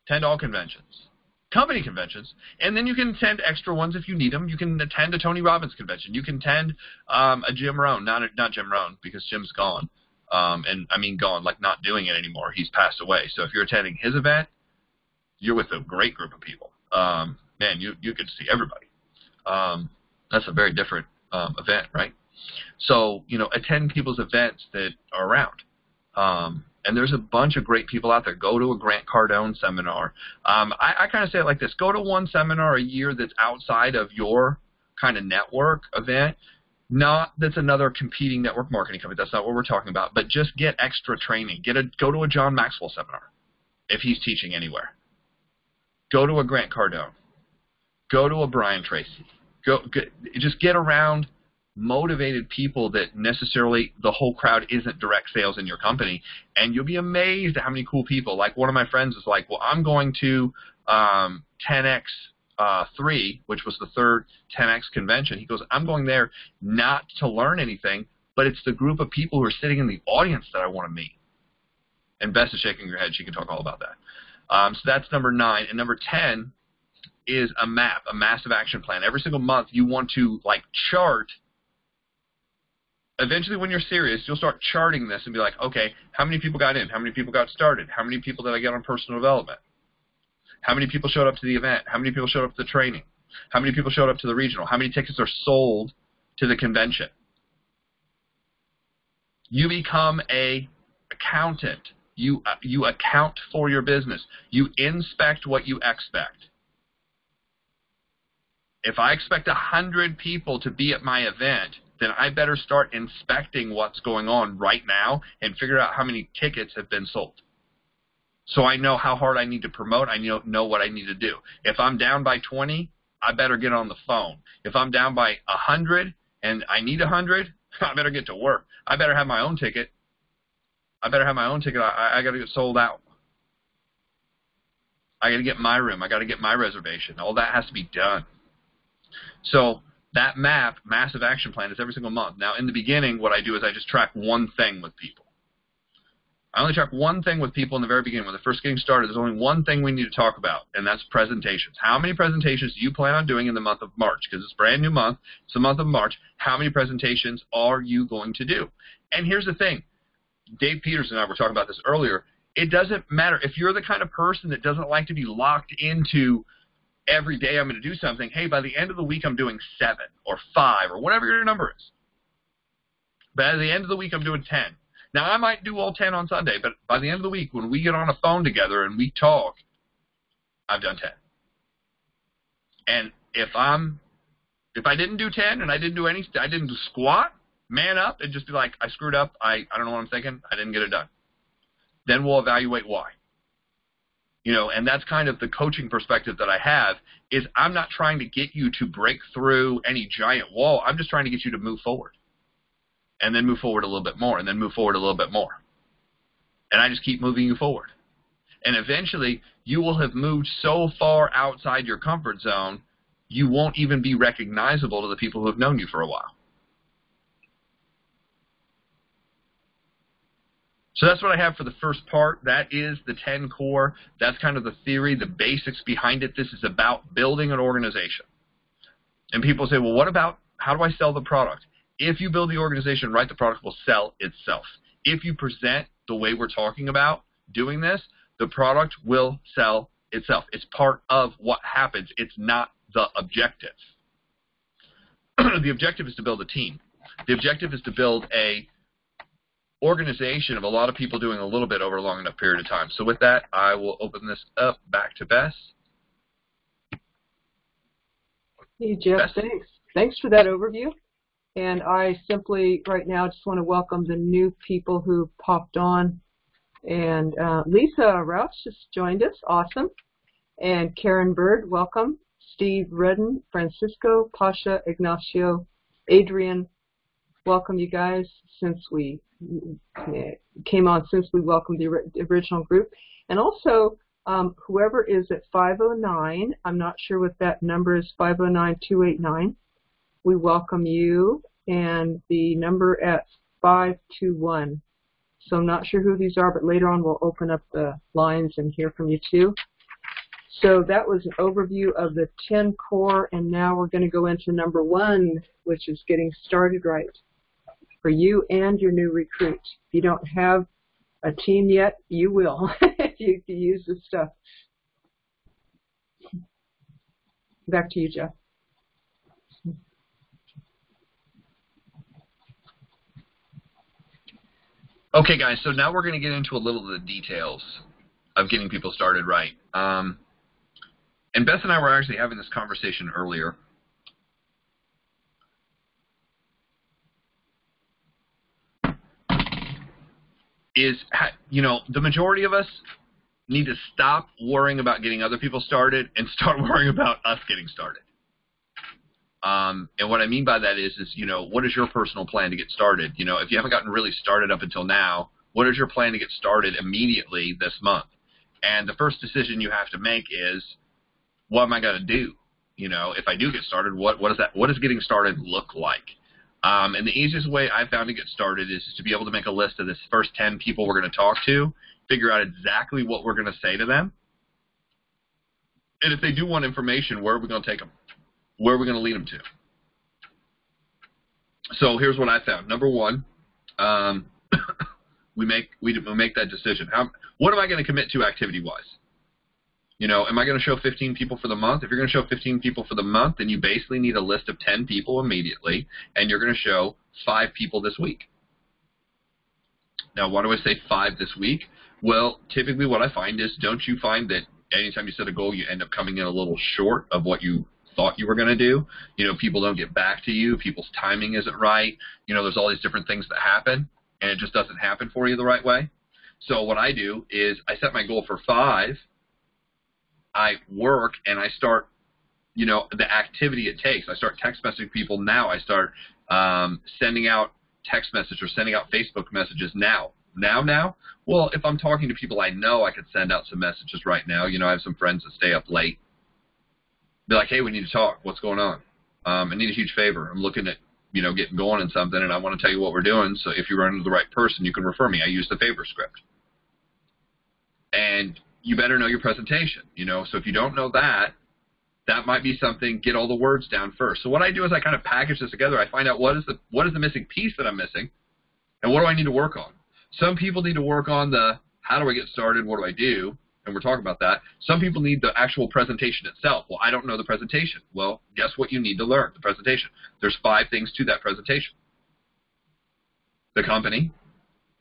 Attend all conventions. Company conventions. And then you can attend extra ones if you need them. You can attend a Tony Robbins convention. You can attend a Jim Rohn. Not Jim Rohn, because Jim's gone. And I mean gone, like not doing it anymore. He's passed away. So if you're attending his event, you're with a great group of people. Man, you get to see everybody. That's a very different event, right? So, you know, attend people's events that are around. And there's a bunch of great people out there. Go to a Grant Cardone seminar. I kind of say it like this. Go to one seminar a year that's outside of your kind of network event. Not that's another competing network marketing company. That's not what we're talking about. But just get extra training. Go to a John Maxwell seminar if he's teaching anywhere. Go to a Grant Cardone. Go to a Brian Tracy. Just get around motivated people that necessarily the whole crowd isn't direct sales in your company, and you'll be amazed at how many cool people. Like one of my friends is like, well, I'm going to 10X 3, which was the third 10X convention. He goes, I'm going there not to learn anything, but it's the group of people who are sitting in the audience that I want to meet. And Bess is shaking her head. She can talk all about that. So that's number 9. And number 10 is a map, a massive action plan. Every single month you want to like chart. Eventually when you're serious, you'll start charting this and be like, okay, how many people got in? How many people got started? How many people did I get on personal development? How many people showed up to the event? How many people showed up to the training? How many people showed up to the regional? How many tickets are sold to the convention? You become a accountant. You account for your business. You inspect what you expect. If I expect 100 people to be at my event, then I better start inspecting what's going on right now and figure out how many tickets have been sold. So I know how hard I need to promote. I know what I need to do. If I'm down by 20, I better get on the phone. If I'm down by 100 and I need 100, I better get to work. I better have my own ticket. I got to get sold out. I got to get my room. I got to get my reservation. All that has to be done. So that map, massive action plan, is every single month. Now, in the beginning, what I do is I just track one thing with people. I only track one thing with people in the very beginning. When they're first getting started, there's only one thing we need to talk about, and that's presentations. How many presentations do you plan on doing in the month of March? Because it's a brand new month. It's the month of March. How many presentations are you going to do? And here's the thing. Dave Peters and I were talking about this earlier. It doesn't matter. If you're the kind of person that doesn't like to be locked into every day I'm going to do something, hey, by the end of the week I'm doing 7 or 5 or whatever your number is. By the end of the week I'm doing 10. Now, I might do all 10 on Sunday, but by the end of the week, when we get on a phone together and we talk, I've done 10. And if I didn't do 10 and I didn't do squat, man up and just be like, I screwed up, I don't know what I'm thinking, I didn't get it done. Then we'll evaluate why. And that's kind of the coaching perspective that I have, is I'm not trying to get you to break through any giant wall. I'm just trying to get you to move forward. And then move forward a little bit more, and then move forward a little bit more. And I just keep moving you forward. And eventually, you will have moved so far outside your comfort zone, you won't even be recognizable to the people who have known you for a while. So that's what I have for the first part. That is the 10 core. That's kind of the theory, the basics behind it. This is about building an organization. And people say, well, what about, how do I sell the product? If you build the organization right, the product will sell itself. If you present the way we're talking about doing this, the product will sell itself. It's part of what happens. It's not the objective. The objective is to build a team. The objective is to build a organization of a lot of people doing a little bit over a long enough period of time. So with that, I will open this up back to Bess.
Hey, Jeff,
Bess?
thanks. Thanks for that overview. And I simply, right now, just want to welcome the new people who popped on. And Lisa Rauch just joined us. Awesome. And Karen Bird, welcome. Steve Redden, Francisco, Pasha, Ignacio, Adrian, welcome you guys. Since we came on, since we welcomed the original group. And also, whoever is at 509, I'm not sure what that number is, 509-289. We welcome you, and the number at 521. So I'm not sure who these are, but later on we'll open up the lines and hear from you too. So that was an overview of the 10 core, and now we're going to go into number 1, which is getting started right for you and your new recruit. If you don't have a team yet, you will if you use this stuff. Back to you, Jeff.
Okay, guys, so now we're going to get into a little of the details of getting people started right. And Beth and I were actually having this conversation earlier. is, the majority of us need to stop worrying about getting other people started and start worrying about us getting started. And what I mean by that is, what is your personal plan to get started? If you haven't gotten really started up until now, what is your plan to get started immediately this month? And the first decision you have to make is, what am I going to do? If I do get started, what does getting started look like? And the easiest way I found to get started is to be able to make a list of this first 10 people we're going to talk to, figure out exactly what we're going to say to them. And if they do want information, where are we going to take them? Where are we going to lead them to? So here's what I found. Number one, we make that decision. What am I going to commit to activity-wise? Am I going to show 15 people for the month? If you're going to show 15 people for the month, then you basically need a list of 10 people immediately, and you're going to show 5 people this week. Now, why do I say 5 this week? Well, typically what I find is, don't you find that anytime you set a goal, you end up coming in a little short of what you thought you were going to do? People don't get back to you. People's timing isn't right. There's all these different things that happen, and it just doesn't happen for you the right way. So what I do is I set my goal for 5. I work and I start, the activity it takes. I start text messaging people now. I start sending out text messages or sending out Facebook messages now. Now? Well, if I'm talking to people I know, I could send out some messages right now. I have some friends that stay up late. Be like, hey, we need to talk. What's going on? I need a huge favor. I'm looking at, getting going in something, and I want to tell you what we're doing. So if you run into the right person, you can refer me. I use the favor script. And you better know your presentation, So if you don't know that, that might be something. Get all the words down first. So what I do is I kind of package this together. I find out what is the missing piece that I'm missing, and what do I need to work on. Some people need to work on the how do I get started, what do I do, and we're talking about that. Some people need the actual presentation itself. Well, I don't know the presentation. Well, guess what you need to learn? The presentation. There's 5 things to that presentation. The company,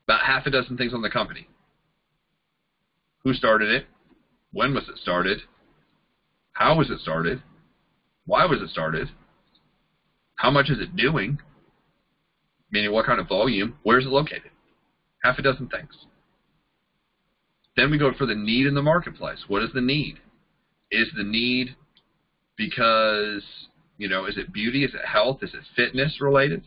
about half a dozen things on the company. Who started it? When was it started? How was it started? Why was it started? How much is it doing? Meaning what kind of volume? Where is it located? Half a dozen things. Then we go for the need in the marketplace. What is the need? Is the need because, is it beauty? Is it health? Is it fitness related?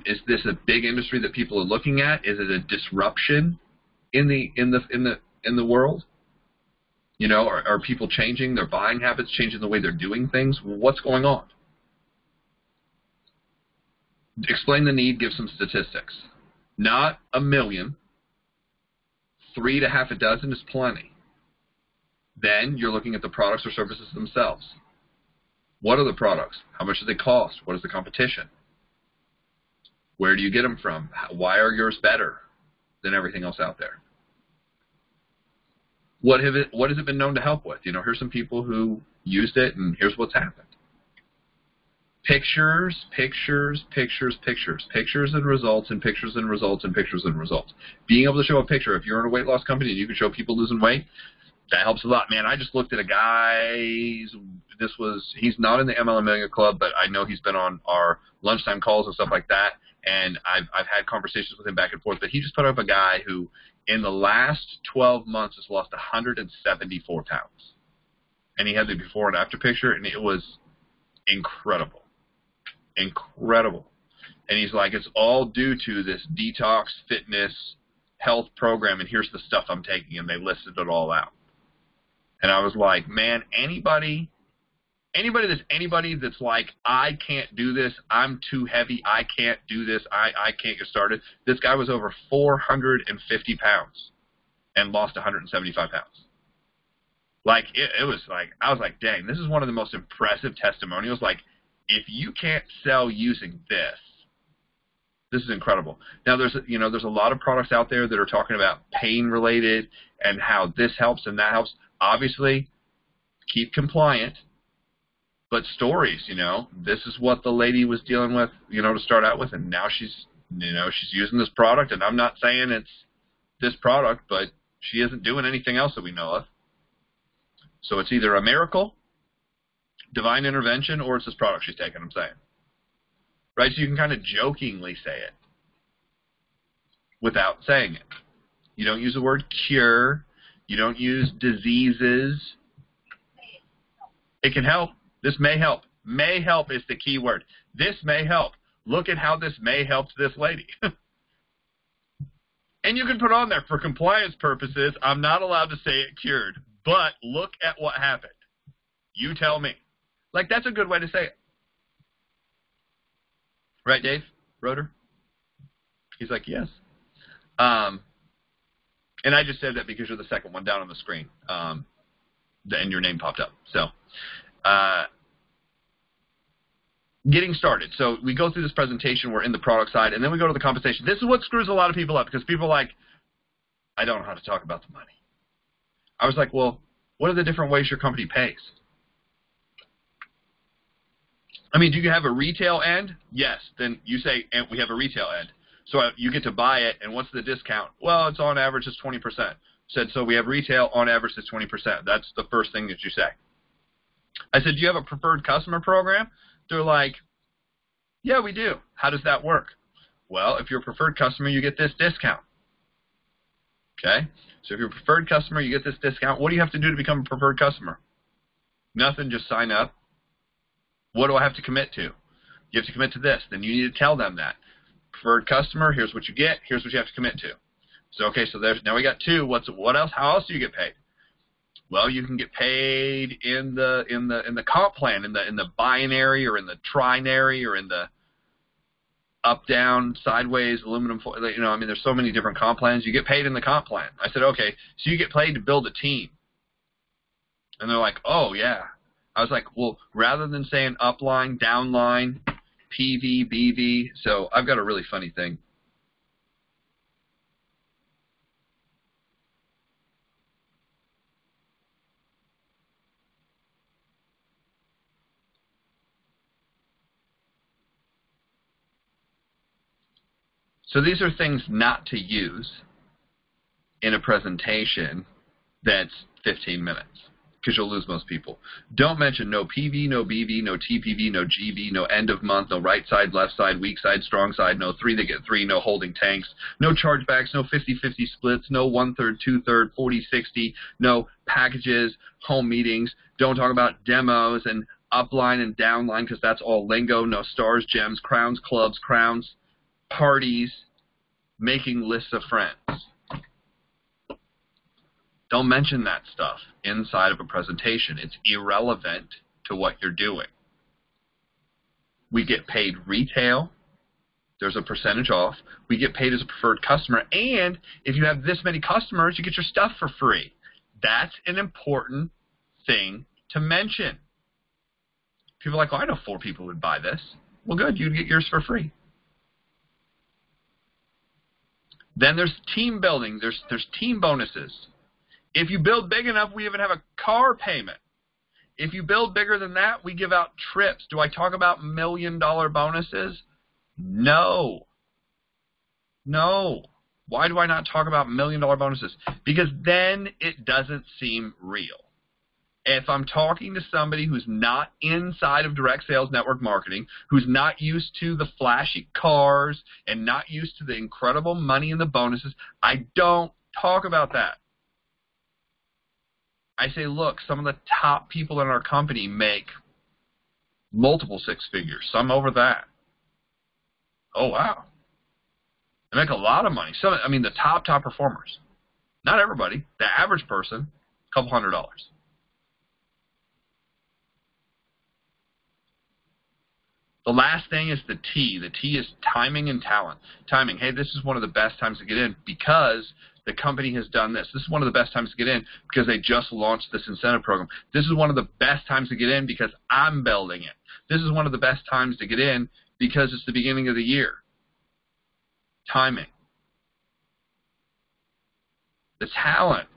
Is this a big industry that people are looking at? Is it a disruption in the world? Are people changing their buying habits, changing the way they're doing things? What's going on? Explain the need, give some statistics. Not a million. 3 to half a dozen is plenty. Then you're looking at the products or services themselves. What are the products? How much do they cost? What is the competition? Where do you get them from? Why are yours better than everything else out there? What has it been known to help with? Here's some people who used it, and here's what's happened. Pictures, pictures, pictures, pictures. Pictures and results, and pictures and results, and pictures and results. Being able to show a picture. If you're in a weight loss company and you can show people losing weight, that helps a lot. Man, I just looked at a guy. He's not in the MLM Millionaire Club, but I know he's been on our lunchtime calls and stuff like that. And I've had conversations with him back and forth. But he just put up a guy who, in the last 12 months, has lost 174 pounds. And he had the before and after picture, and it was incredible. Incredible. And he's like, it's all due to this detox, fitness, health program, and here's the stuff I'm taking, and they listed it all out. And I was like, man, anybody that's like, I can't do this, I'm too heavy, I can't do this, I can't get started. This guy was over 450 pounds and lost 175 pounds. Like, it was like, I was like, dang, this is one of the most impressive testimonials. Like, if you can't sell using this is incredible. Now, there's a lot of products out there that are talking about pain related and how this helps and that helps. Obviously, keep compliant, but stories, this is what the lady was dealing with, to start out with, and now she's using this product, and I'm not saying it's this product, but she isn't doing anything else that we know of. So it's either a miracle, divine intervention, or it's this product she's taking, I'm saying. Right? So you can kind of jokingly say it. without saying it. You don't use the word cure. You don't use diseases. It can help. This may help. May help is the key word. This may help. Look at how this may help this lady. And you can put on there, for compliance purposes, I'm not allowed to say it cured, but look at what happened. You tell me. Like, that's a good way to say it. Right, Dave Roeder? He's like, yes. And I just said that because you're the second one down on the screen, and your name popped up. So, getting started. So we go through this presentation. We're in the product side, and then we go to the compensation. This is what screws a lot of people up, because people are like, I don't know how to talk about the money. I was like, well, what are the different ways your company pays? I mean, do you have a retail end? Yes. Then you say, and we have a retail end. So you get to buy it, and what's the discount? Well, it's on average it's 20%. Said, so we have retail, on average it's 20%. That's the first thing that you say. I said, do you have a preferred customer program? They're like, yeah, we do. How does that work? Well, if you're a preferred customer, you get this discount. Okay? So if you're a preferred customer, you get this discount. What do you have to do to become a preferred customer? Nothing, just sign up. What do I have to commit to? You have to commit to this. Then you need to tell them that. Preferred customer, here's what you get, here's what you have to commit to. So okay, so there's now we got two. What else? How else do you get paid? Well, you can get paid in the comp plan, in the binary, or in the trinary, or in the up, down, sideways, aluminum foil. You know, I mean, there's so many different comp plans. You get paid in the comp plan. I said, okay, so you get paid to build a team. And they're like, oh yeah. I was like, well, rather than saying upline, downline, PV, BV. So I've got a really funny thing. So these are things not to use in a presentation that's 15 minutes, because you'll lose most people. Don't mention no PV, no BV, no TPV, no GB, no end of month, no right side, left side, weak side, strong side, no 3 that get 3, no holding tanks, no chargebacks, no 50-50 splits, no 1/3, 2/3, 40-60, no packages, home meetings. Don't talk about demos and upline and downline, because that's all lingo. No stars, gems, crowns, clubs, crowns, parties, making lists of friends. Don't mention that stuff inside of a presentation. It's irrelevant to what you're doing. We get paid retail. There's a percentage off. We get paid as a preferred customer. And if you have this many customers, you get your stuff for free. That's an important thing to mention. People are like, oh, I know 4 people who would buy this. Well, good. You'd get yours for free. Then there's team building. There's team bonuses. If you build big enough, we even have a car payment. If you build bigger than that, we give out trips. Do I talk about $1 million bonuses? No. No. Why do I not talk about $1 million bonuses? Because then it doesn't seem real. If I'm talking to somebody who's not inside of direct sales network marketing, who's not used to the flashy cars and not used to the incredible money and the bonuses, I don't talk about that. I say, look, some of the top people in our company make multiple 6 figures, some over that. Oh, wow. They make a lot of money. So, I mean, the top performers. Not everybody. The average person, a couple $100. The last thing is the T. The T is timing and talent. Timing. Hey, this is one of the best times to get in because the company has done this. This is one of the best times to get in because they just launched this incentive program. This is one of the best times to get in because I'm building it. This is one of the best times to get in because it's the beginning of the year. Timing. The talent.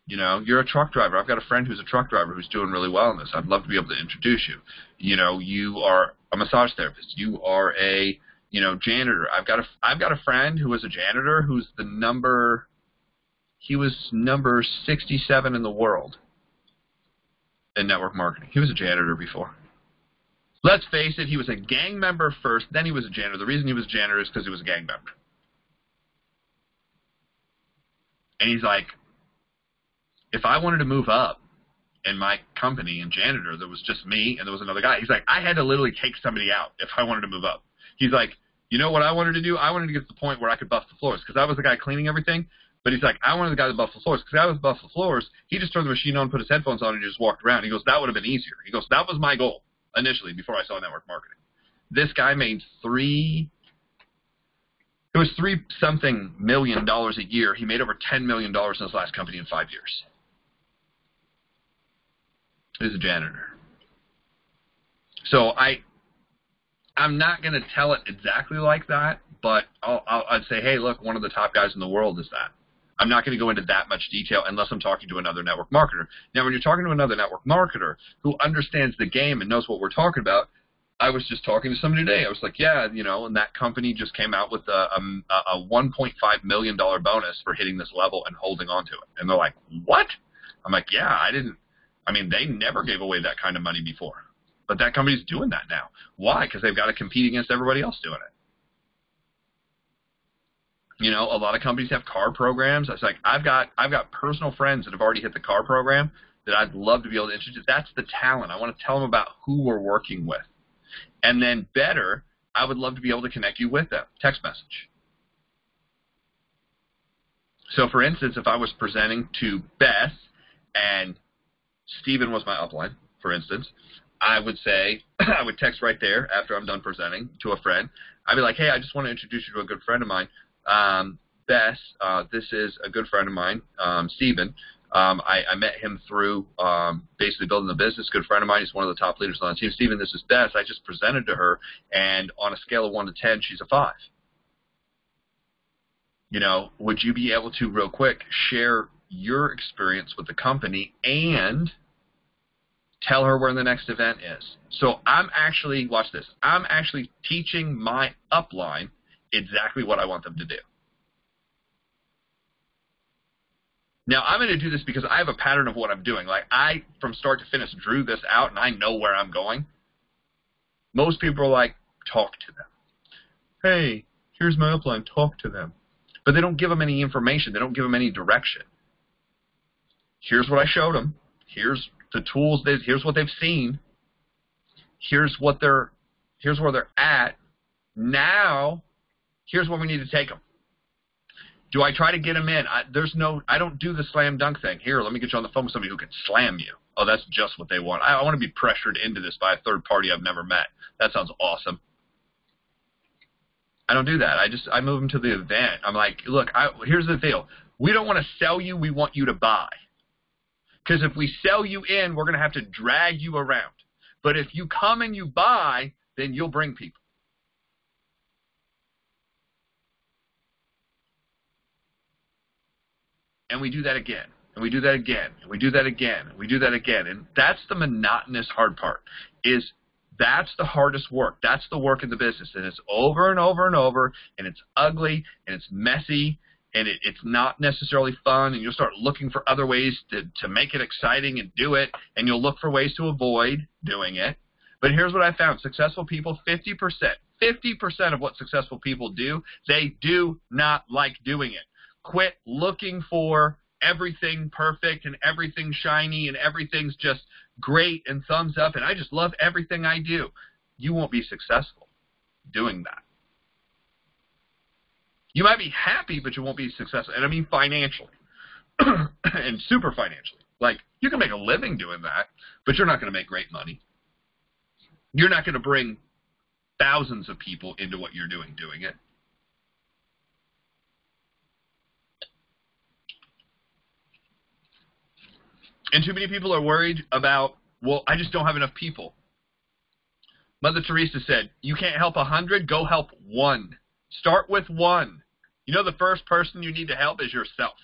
You know, you're a truck driver. I've got a friend who's a truck driver who's doing really well in this. I'd love to be able to introduce you. You know, you are a massage therapist. You are a, janitor. I've got a friend who was a janitor who's he was number 67 in the world in network marketing. He was a janitor before. Let's face it, he was a gang member first, then he was a janitor. The reason he was a janitor is because he was a gang member. And he's like, if I wanted to move up in my company and janitor, there was just me and there was another guy. He's like, I had to literally take somebody out if I wanted to move up. He's like, you know what I wanted to do? I wanted to get to the point where I could buff the floors because I was the guy cleaning everything. But he's like, I wanted the guy to buff the floors because I was buff the floors. He just turned the machine on, put his headphones on, and just walked around. He goes, that would have been easier. He goes, that was my goal initially before I saw network marketing. This guy made $3 something million a year. He made over $10 million in his last company in 5 years. He's a janitor. So I'm not going to tell it exactly like that, but I'd say, hey, look, one of the top guys in the world is that. I'm not going to go into that much detail unless I'm talking to another network marketer. Now, when you're talking to another network marketer who understands the game and knows what we're talking about, I was just talking to somebody today. I was like, yeah, you know, and that company just came out with a $1.5 million bonus for hitting this level and holding on to it. And they're like, what? I'm like, yeah, they never gave away that kind of money before. But that company's doing that now. Why? Because they've got to compete against everybody else doing it. You know, a lot of companies have car programs. I was like, I've got personal friends that have already hit the car program that I'd love to be able to introduce. That's the talent. I want to tell them about who we're working with. And then better, I would love to be able to connect you with them. Text message. So, for instance, if I was presenting to Beth and Steven was my upline, for instance, I would say, I would text right there after I'm done presenting to a friend. I'd be like, hey, I just want to introduce you to a good friend of mine. Beth, this is a good friend of mine, Steven. I met him through basically building the business. Good friend of mine. He's one of the top leaders on the team. Steven, this is Beth. I just presented to her, and on a scale of 1 to 10, she's a 5. You know, would you be able to, real quick, share your experience with the company and tell her where the next event is? So I'm actually, watch this, I'm actually teaching my upline exactly what I want them to do. Now, I'm going to do this because I have a pattern of what I'm doing. Like, I, from start to finish, drew this out, and I know where I'm going. Most people are like, talk to them. Hey, here's my upline, talk to them. But they don't give them any information. They don't give them any direction. Here's what I showed them. Here's the tools. Here's what they've seen. Here's where they're at. Now, here's where we need to take them. Do I try to get them in? I don't do the slam dunk thing. Here, let me get you on the phone with somebody who can slam you. Oh, that's just what they want. I want to be pressured into this by a third party I've never met. That sounds awesome. I don't do that. I move them to the event. I'm like, look, here's the deal. We don't want to sell you. We want you to buy. Because if we sell you in, we're going to have to drag you around. But if you come and you buy, then you'll bring people. And we do that again, and we do that again, and we do that again, and we do that again. And that's the monotonous hard part, is that's the hardest work. That's the work in the business. And it's over and over and over, and it's ugly, and it's messy, and it's not necessarily fun, and you'll start looking for other ways to make it exciting and do it, and you'll look for ways to avoid doing it. But here's what I found. Successful people, 50% of what successful people do, they do not like doing it. Quit looking for everything perfect and everything shiny and everything's just great and thumbs up and I just love everything I do. You won't be successful doing that. You might be happy, but you won't be successful. And I mean financially and super financially. Like, you can make a living doing that, but you're not going to make great money. You're not going to bring thousands of people into what you're doing it. And too many people are worried about, well, I just don't have enough people. Mother Teresa said, you can't help 100, go help 1. Start with 1. You know, the first person you need to help is yourself.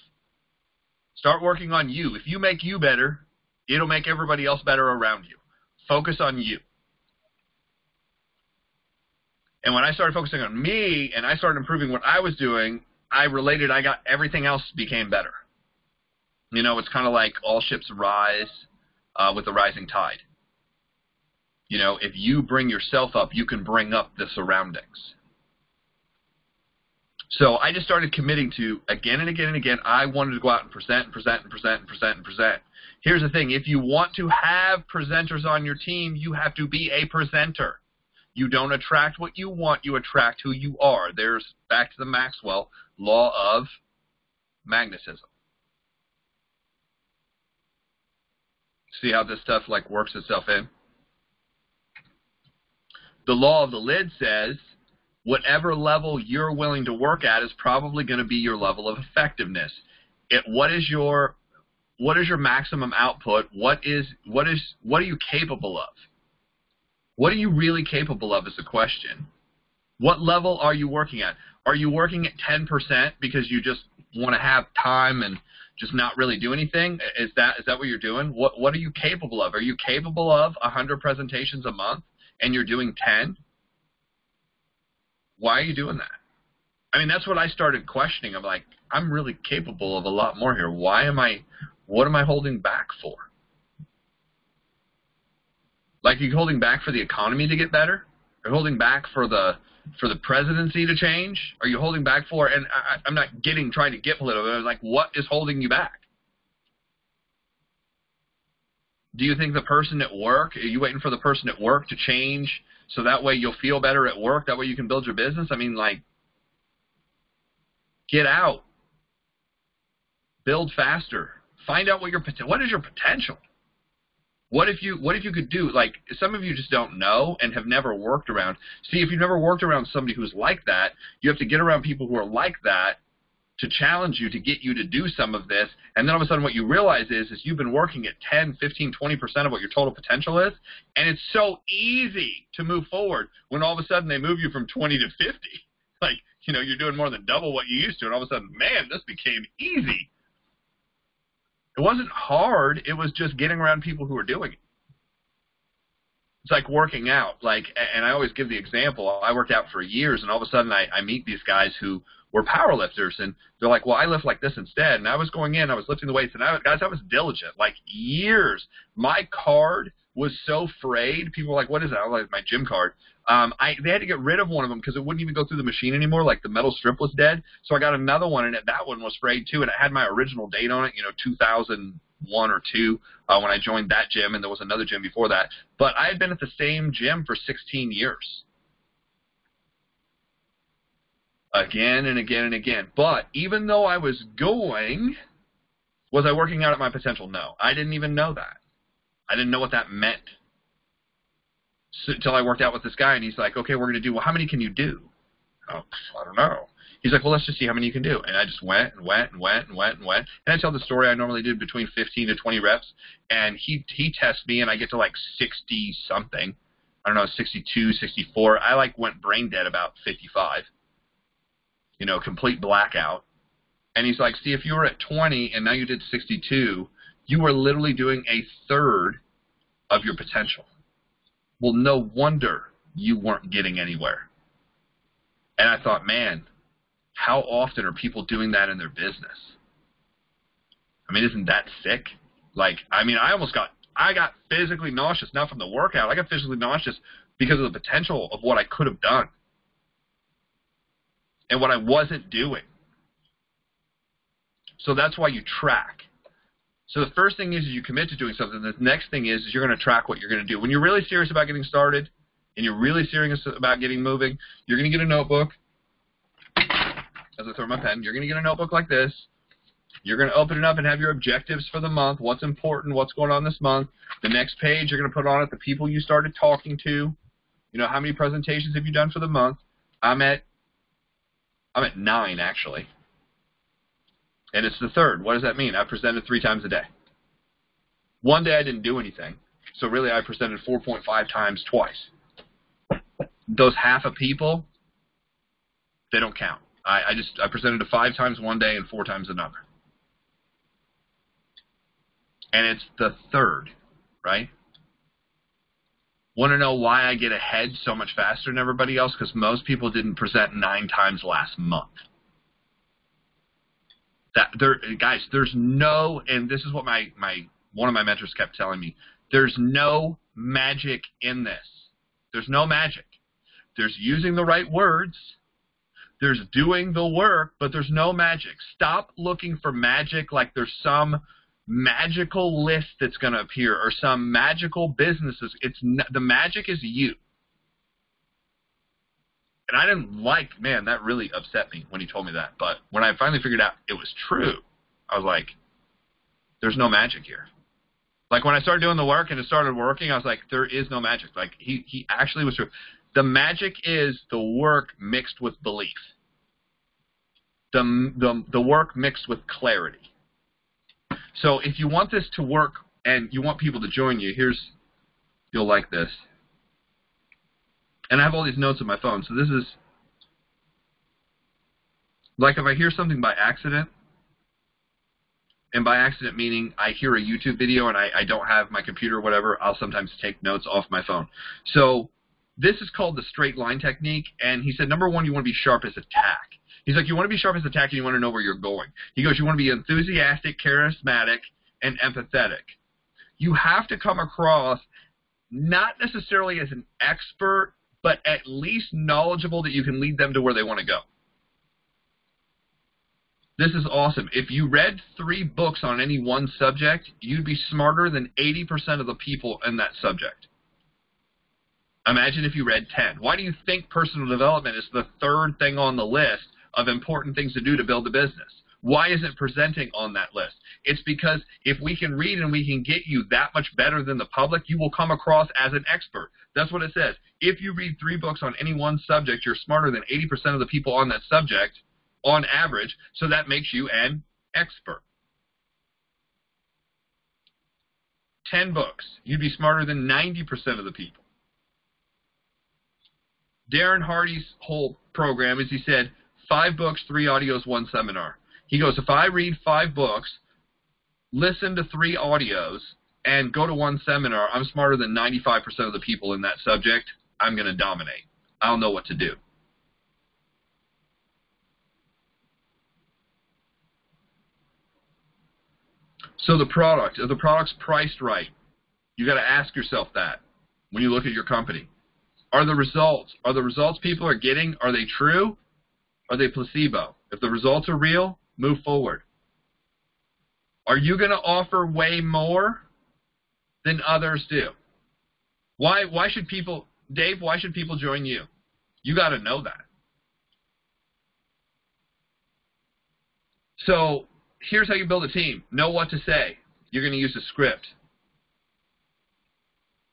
Start working on you. If you make you better, it'll make everybody else better around you. Focus on you. And when I started focusing on me and I started improving what I was doing, everything else became better. You know, it's kind of like all ships rise with the rising tide. You know, if you bring yourself up, you can bring up the surroundings. So I just started committing to, again and again and again, I wanted to go out and present and present and present and present and present. Here's the thing. If you want to have presenters on your team, you have to be a presenter. You don't attract what you want. You attract who you are. There's back to the Maxwell law of magnetism. See how this stuff like works itself in? The law of the lid says whatever level you're willing to work at is probably going to be your level of effectiveness. What is your maximum output? What are you capable of? What are you really capable of is the question. What level are you working at? Are you working at 10% because you just want to have time and just not really do anything? Is that what you're doing? What are you capable of? Are you capable of 100 presentations a month and you're doing 10? Why are you doing that? I mean, that's what I started questioning. I'm like, I'm really capable of a lot more here. What am I holding back for? Like, are you holding back for the economy to get better? Are you holding back for the presidency to change? Are you holding back for, and I'm not trying to get political, but I was like, what is holding you back? Do you think the person at work, are you waiting for the person at work to change so that way you'll feel better at work, that way you can build your business? I mean, like, get out. Build faster. Find out what is your potential? What if you could do, like, some of you just don't know and have never worked around. See, if you've never worked around somebody who's like that, you have to get around people who are like that to challenge you, to get you to do some of this. And then all of a sudden what you realize is you've been working at 10, 15, 20% of what your total potential is. And it's so easy to move forward when all of a sudden they move you from 20 to 50. Like, you know, you're doing more than double what you used to. And all of a sudden, man, this became easy. It wasn't hard. It was just getting around people who were doing it. It's like working out. Like, and I always give the example. I worked out for years, and all of a sudden I meet these guys who were power lifters, and they're like, well, I lift like this instead. And I was going in, I was lifting the weights, and I was diligent, like years. My card was so frayed. People were like, what is that? I was like, my gym card. They had to get rid of one of them because it wouldn't even go through the machine anymore. Like, the metal strip was dead. So I got another one, and that one was frayed too, and it had my original date on it, 2001 or 2 when I joined that gym, and there was another gym before that. But I had been at the same gym for 16 years. Again and again and again. But even though I was going, was I working out at my potential? No. I didn't even know that. I didn't know what that meant. Until I worked out with this guy, and he's like, okay, we're going to do, well, how many can you do? Oh, I don't know. He's like, well, let's just see how many you can do. And I just went and went and went and went and went. And I tell the story I normally did between 15 to 20 reps. And he tests me, and I get to like 60-something. I don't know, 62, 64. I went brain dead about 55. Complete blackout. And he's like, see, if you were at 20 and now you did 62, you were literally doing a third of your potential. Well, no wonder you weren't getting anywhere. And I thought, man, how often are people doing that in their business? I mean, isn't that sick? I got physically nauseous, not from the workout. I got physically nauseous because of the potential of what I could have done and what I wasn't doing. So that's why you track. So the first thing is you commit to doing something. The next thing is you're going to track what you're going to do. When you're really serious about getting started and you're really serious about getting moving, you're going to get a notebook. As I throw my pen, you're going to get a notebook like this. You're going to open it up and have your objectives for the month, what's important, what's going on this month. The next page, you're going to put on it the people you started talking to. How many presentations have you done for the month? I'm at 9, actually. And it's the third. What does that mean? I presented 3 times a day. One day I didn't do anything. So really I presented 4.5 times twice. Those half of people, they don't count. I presented 5 times one day and 4 times another. And it's the third, right? Want to know why I get ahead so much faster than everybody else? Because most people didn't present 9 times last month. Guys, there's no, and this is what one of my mentors kept telling me, there's no magic in this. There's no magic. There's using the right words. There's doing the work, but there's no magic. Stop looking for magic like there's some magical list that's going to appear or some magical businesses. The magic is you. And I didn't like, man, that really upset me when he told me that. But when I finally figured out it was true, I was like, there's no magic here. Like when I started doing the work and it started working, I was like, there is no magic. Like he actually was true. The magic is the work mixed with belief. The work mixed with clarity. So if you want this to work and you want people to join you, you'll like this. And I have all these notes on my phone. So this is, like if I hear something by accident, and by accident meaning I hear a YouTube video and I don't have my computer or whatever, I'll sometimes take notes off my phone. So this is called the straight line technique. And he said, number one, you want to be sharp as a tack. He's like, you want to be sharp as a tack and you want to know where you're going. He goes, you want to be enthusiastic, charismatic, and empathetic. You have to come across not necessarily as an expert, but at least knowledgeable that you can lead them to where they want to go. This is awesome. If you read 3 books on any one subject, you'd be smarter than 80% of the people in that subject. Imagine if you read 10. Why do you think personal development is the 3rd thing on the list of important things to do to build a business? Why is it presenting on that list? It's because if we can read and we can get you that much better than the public, you will come across as an expert. That's what it says. If you read 3 books on any one subject, you're smarter than 80% of the people on that subject on average, so that makes you an expert. 10 books, you'd be smarter than 90% of the people. Darren Hardy's whole program is, he said, 5 books, 3 audios, 1 seminar. He goes, if I read 5 books, listen to 3 audios, and go to 1 seminar, I'm smarter than 95% of the people in that subject. I'm going to dominate. I'll know what to do. So the product's priced right. You got to ask yourself that when you look at your company. Are the results people are getting, are they true? Are they placebo? If the results are real, move forward. Are you going to offer way more than others do? Why should people, Dave, why should people join you? You got to know that. So here's how you build a team. Know what to say. You're going to use a script.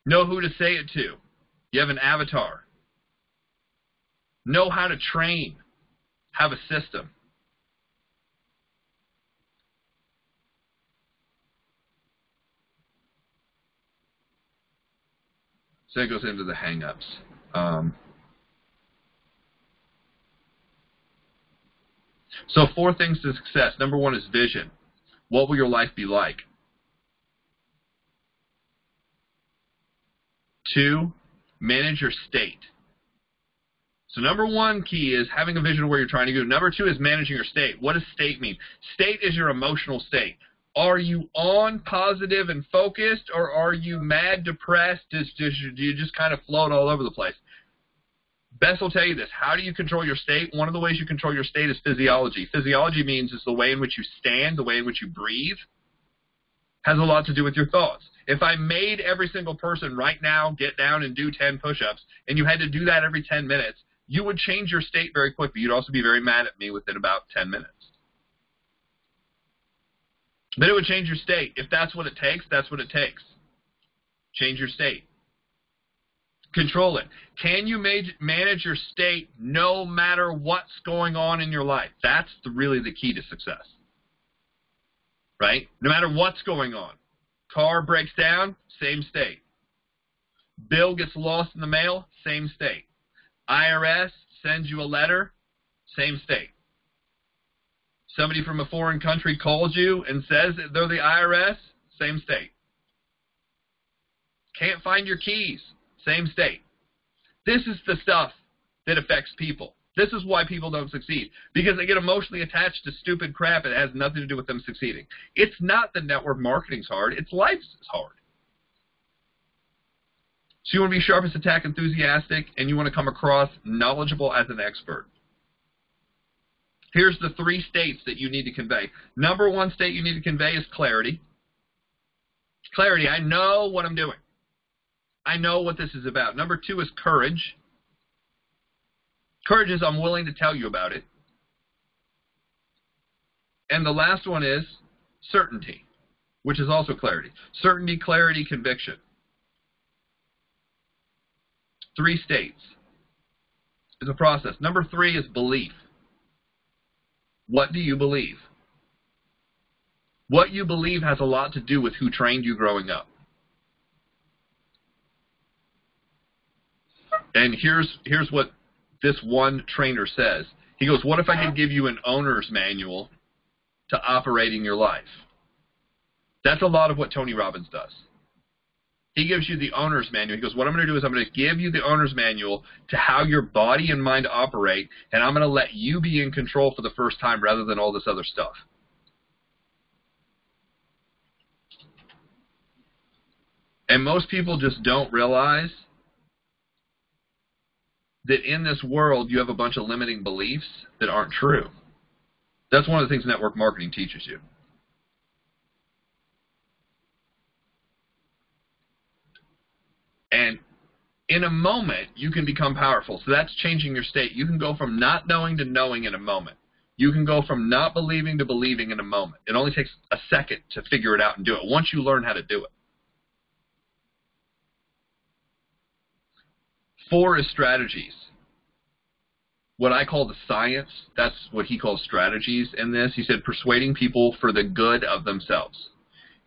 Know who to say it to. You have an avatar. Know how to train. Have a system. So it goes into the hang-ups. So 4 things to success. Number 1 is vision. What will your life be like? 2, manage your state. So number 1 key is having a vision of where you're trying to go. Number 2 is managing your state. What does state mean? State is your emotional state. Are you on, positive, and focused, or are you mad, depressed? Do you just kind of float all over the place? Bess will tell you this. How do you control your state? One of the ways you control your state is physiology. Physiology means it's the way in which you stand, the way in which you breathe. Has a lot to do with your thoughts. If I made every single person right now get down and do 10 push-ups, and you had to do that every 10 minutes, you would change your state very quickly. You'd also be very mad at me within about 10 minutes. But it would change your state. If that's what it takes, that's what it takes. Change your state. Control it. Can you manage your state no matter what's going on in your life? That's really the key to success. Right? No matter what's going on. Car breaks down, same state. Bill gets lost in the mail, same state. IRS sends you a letter, same state. Somebody from a foreign country calls you and says that they're the IRS, same state. Can't find your keys, same state. This is the stuff that affects people. This is why people don't succeed, because they get emotionally attached to stupid crap and it has nothing to do with them succeeding. It's not that network marketing's hard, it's life's hard. So you want to be sharp as a tack, enthusiastic, and you want to come across knowledgeable as an expert. Here's the 3 states that you need to convey. Number 1 state you need to convey is clarity. Clarity, I know what I'm doing. I know what this is about. Number 2 is courage. Courage is I'm willing to tell you about it. And the last one is certainty, which is also clarity. Certainty, clarity, conviction. 3 states. It's a process. Number 3 is belief. What do you believe? What you believe has a lot to do with who trained you growing up. And here's what this one trainer says. He goes, what if I could give you an owner's manual to operating your life? That's a lot of what Tony Robbins does. He gives you the owner's manual. He goes, what I'm going to do is I'm going to give you the owner's manual to how your body and mind operate, and I'm going to let you be in control for the first time rather than all this other stuff. And most people just don't realize that in this world you have a bunch of limiting beliefs that aren't true. That's one of the things network marketing teaches you. And in a moment, you can become powerful. So that's changing your state. You can go from not knowing to knowing in a moment. You can go from not believing to believing in a moment. It only takes a second to figure it out and do it once you learn how to do it. 4 is strategies. What I call the science, that's what he calls strategies in this. He said persuading people for the good of themselves.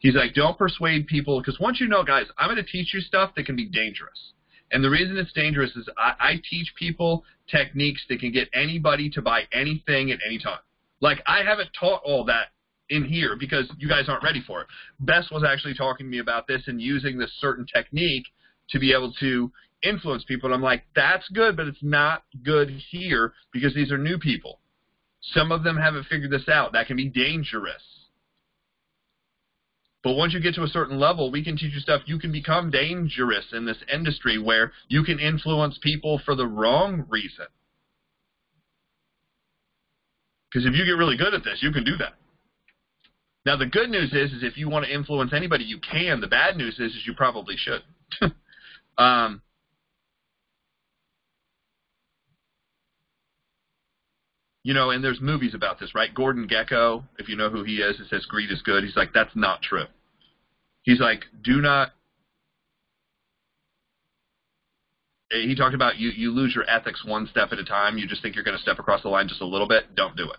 He's like, don't persuade people, because once you know, guys, I'm going to teach you stuff that can be dangerous. And the reason it's dangerous is I teach people techniques that can get anybody to buy anything at any time. Like, I haven't taught all that in here because you guys aren't ready for it. Bess was actually talking to me about this and using this certain technique to be able to influence people. And I'm like, that's good, but it's not good here because these are new people. Some of them haven't figured this out. That can be dangerous. But once you get to a certain level, we can teach you stuff. You can become dangerous in this industry where you can influence people for the wrong reason. Because if you get really good at this, you can do that. Now, the good news is if you want to influence anybody, you can. The bad news is you probably should. You know, and there's movies about this, right? Gordon Gekko, if you know who he is, it says greed is good. He's like, that's not true. He's like, do not. He talked about you lose your ethics one step at a time. You just think you're going to step across the line just a little bit. Don't do it.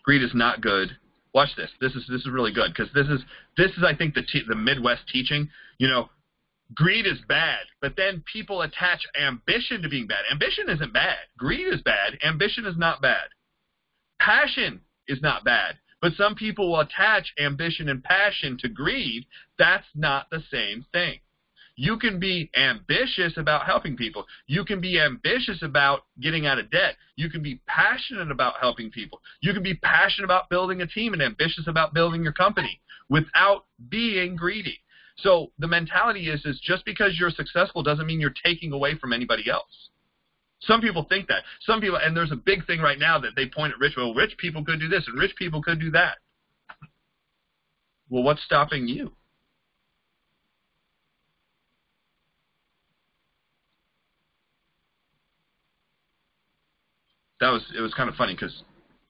Greed is not good. Watch this. This is really good because this is I think the Midwest teaching. You know, greed is bad, but then people attach ambition to being bad. Ambition isn't bad. Greed is bad. Ambition is not bad. Passion is not bad, but some people will attach ambition and passion to greed. That's not the same thing. You can be ambitious about helping people. You can be ambitious about getting out of debt. You can be passionate about helping people. You can be passionate about building a team and ambitious about building your company without being greedy. So the mentality is just because you're successful doesn't mean you're taking away from anybody else. Some people think that. Some people, and there's a big thing right now that they point at rich people could do this and rich people could do that. Well, what's stopping you? It was kind of funny because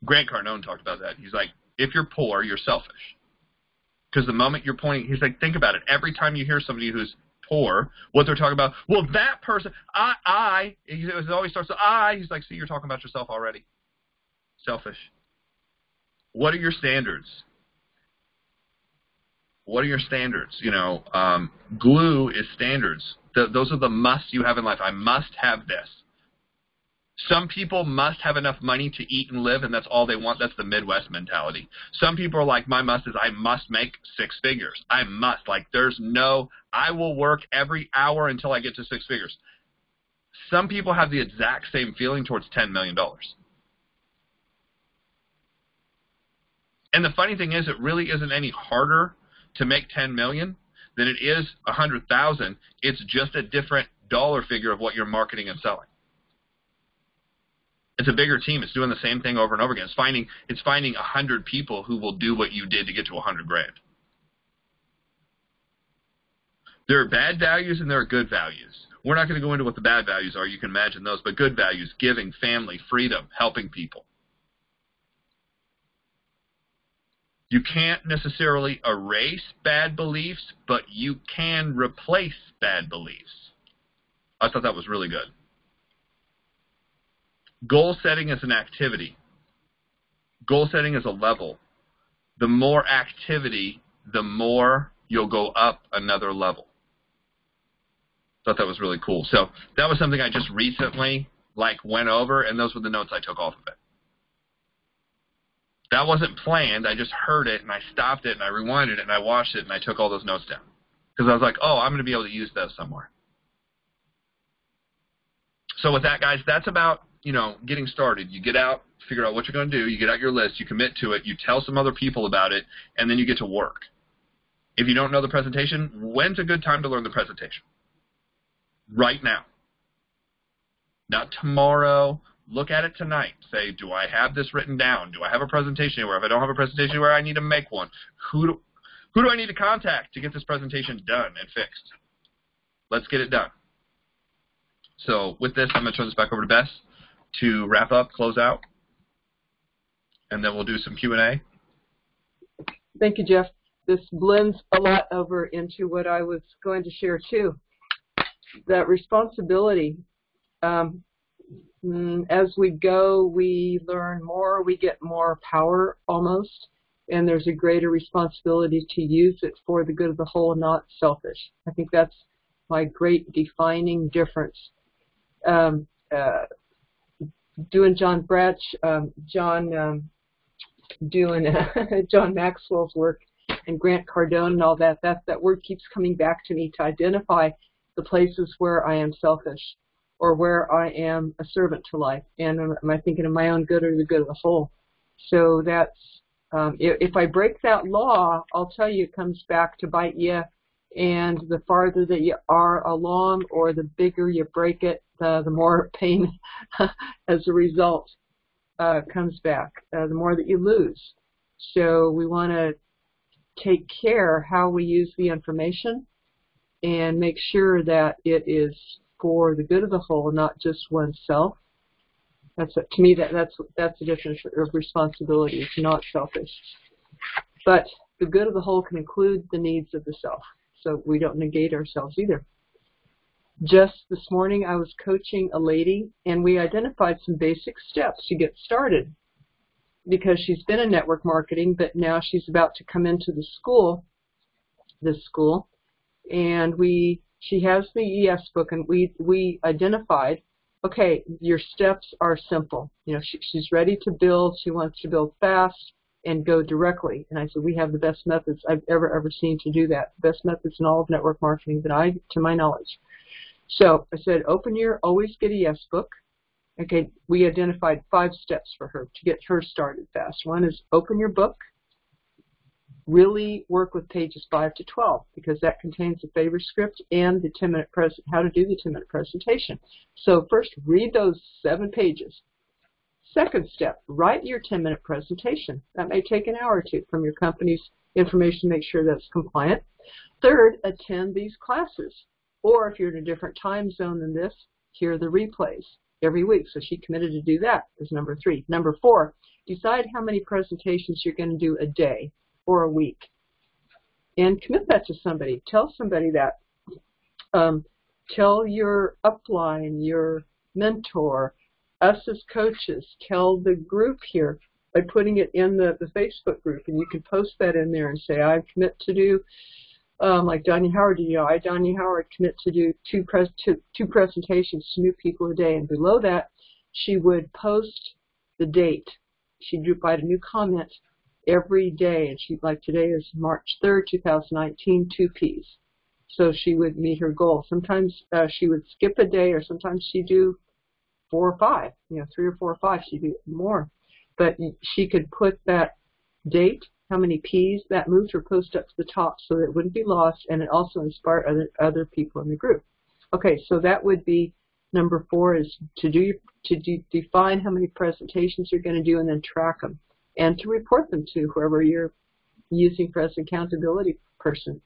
Grant Cardone talked about that. He's like, if you're poor, you're selfish. Because the moment you're pointing, he's like, think about it. Every time you hear somebody who's poor, what they're talking about, well, that person, it always starts with I. He's like, see, you're talking about yourself already. Selfish. What are your standards? What are your standards? You know, glue is standards. Those are the musts you have in life. I must have this. Some people must have enough money to eat and live, and that's all they want. That's the Midwest mentality. Some people are like, my must is I must make 6 figures. I must. Like, there's no, I will work every hour until I get to 6 figures. Some people have the exact same feeling towards $10 million. And the funny thing is, it really isn't any harder to make $10 million than it is 100,000. It's just a different dollar figure of what you're marketing and selling. It's a bigger team. It's doing the same thing over and over again. It's finding 100 people who will do what you did to get to 100 grand. There are bad values and there are good values. We're not going to go into what the bad values are. You can imagine those. But good values: giving, family, freedom, helping people. You can't necessarily erase bad beliefs, but you can replace bad beliefs. I thought that was really good. Goal setting is an activity. Goal setting is a level. The more activity, the more you'll go up another level. Thought that was really cool. So that was something I just recently went over, and those were the notes I took off of it. That wasn't planned. I just heard it, and I stopped it, and I rewinded it, and I watched it, and I took all those notes down. Because I was like, oh, I'm going to be able to use those somewhere. So with that, guys, that's about, getting started. You get out, figure out what you're going to do. You get out your list. You commit to it. You tell some other people about it, and then you get to work. If you don't know the presentation, when's a good time to learn the presentation? Right now. Not tomorrow. Look at it tonight. Say, do I have this written down? Do I have a presentation anywhere? If I don't have a presentation anywhere, I need to make one. Who do I need to contact to get this presentation done and fixed? Let's get it done. So with this, I'm going to turn this back over to Bess to wrap up, close out, and then we'll do some Q&A.
Thank you, Jeff. This blends a lot over into what I was going to share too. That responsibility. As we go, we learn more, we get more power almost, and there's a greater responsibility to use it for the good of the whole, not selfish. I think that's my great defining difference. Doing John Maxwell's work and Grant Cardone and all that, that word keeps coming back to me to identify the places where I am selfish or where I am a servant to life. And am I thinking of my own good or the good of the whole? So that's, if I break that law, I'll tell you it comes back to bite you. And the farther that you are along or the bigger you break it, the more pain as a result comes back, the more that you lose. So we want to take care how we use the information and make sure that it is for the good of the whole, not just oneself. To me, that's the definition of responsibility. It's not selfish. But the good of the whole can include the needs of the self, so we don't negate ourselves either. Just this morning, I was coaching a lady, and we identified some basic steps to get started because she's been in network marketing, but now she's about to come into this school, and she has the ES book, and we identified, okay, your steps are simple. She's ready to build. She wants to build fast and go directly. And I said, we have the best methods I've ever seen to do that. The best methods in all of network marketing to my knowledge. So I said, always get a yes book. Okay, we identified 5 steps for her to get her started fast. One is open your book. Really work with pages 5 to 12 because that contains the favor script and the 10-minute how to do the 10-minute presentation. So first, read those 7 pages. Second step, write your 10-minute presentation. That may take an hour or two from your company's information to make sure that's compliant. Third, attend these classes. Or if you're in a different time zone than this, hear the replays every week. So she committed to do that as number 3. Number 4, decide how many presentations you're going to do a day or a week. And commit that to somebody. Tell somebody that. Tell your upline, your mentor, us as coaches, tell the group here by putting it in the Facebook group. And you can post that in there and say, I commit to do, like Donnie Howard, Donnie Howard commit to do two presentations to new people a day. And below that, she would post the date. She'd write a new comment every day. And like today is March 3rd, 2019, 2 Ps. So she would meet her goal. Sometimes she would skip a day, or sometimes she'd do 4 or 5, 3 or 4 or 5, she'd do more. But she could put that date, how many P's that moved or post up to the top so that it wouldn't be lost, and it also inspired other people in the group. Okay, so that would be number 4 is to define how many presentations you're going to do and then track them and to report them to whoever you're using for as an accountability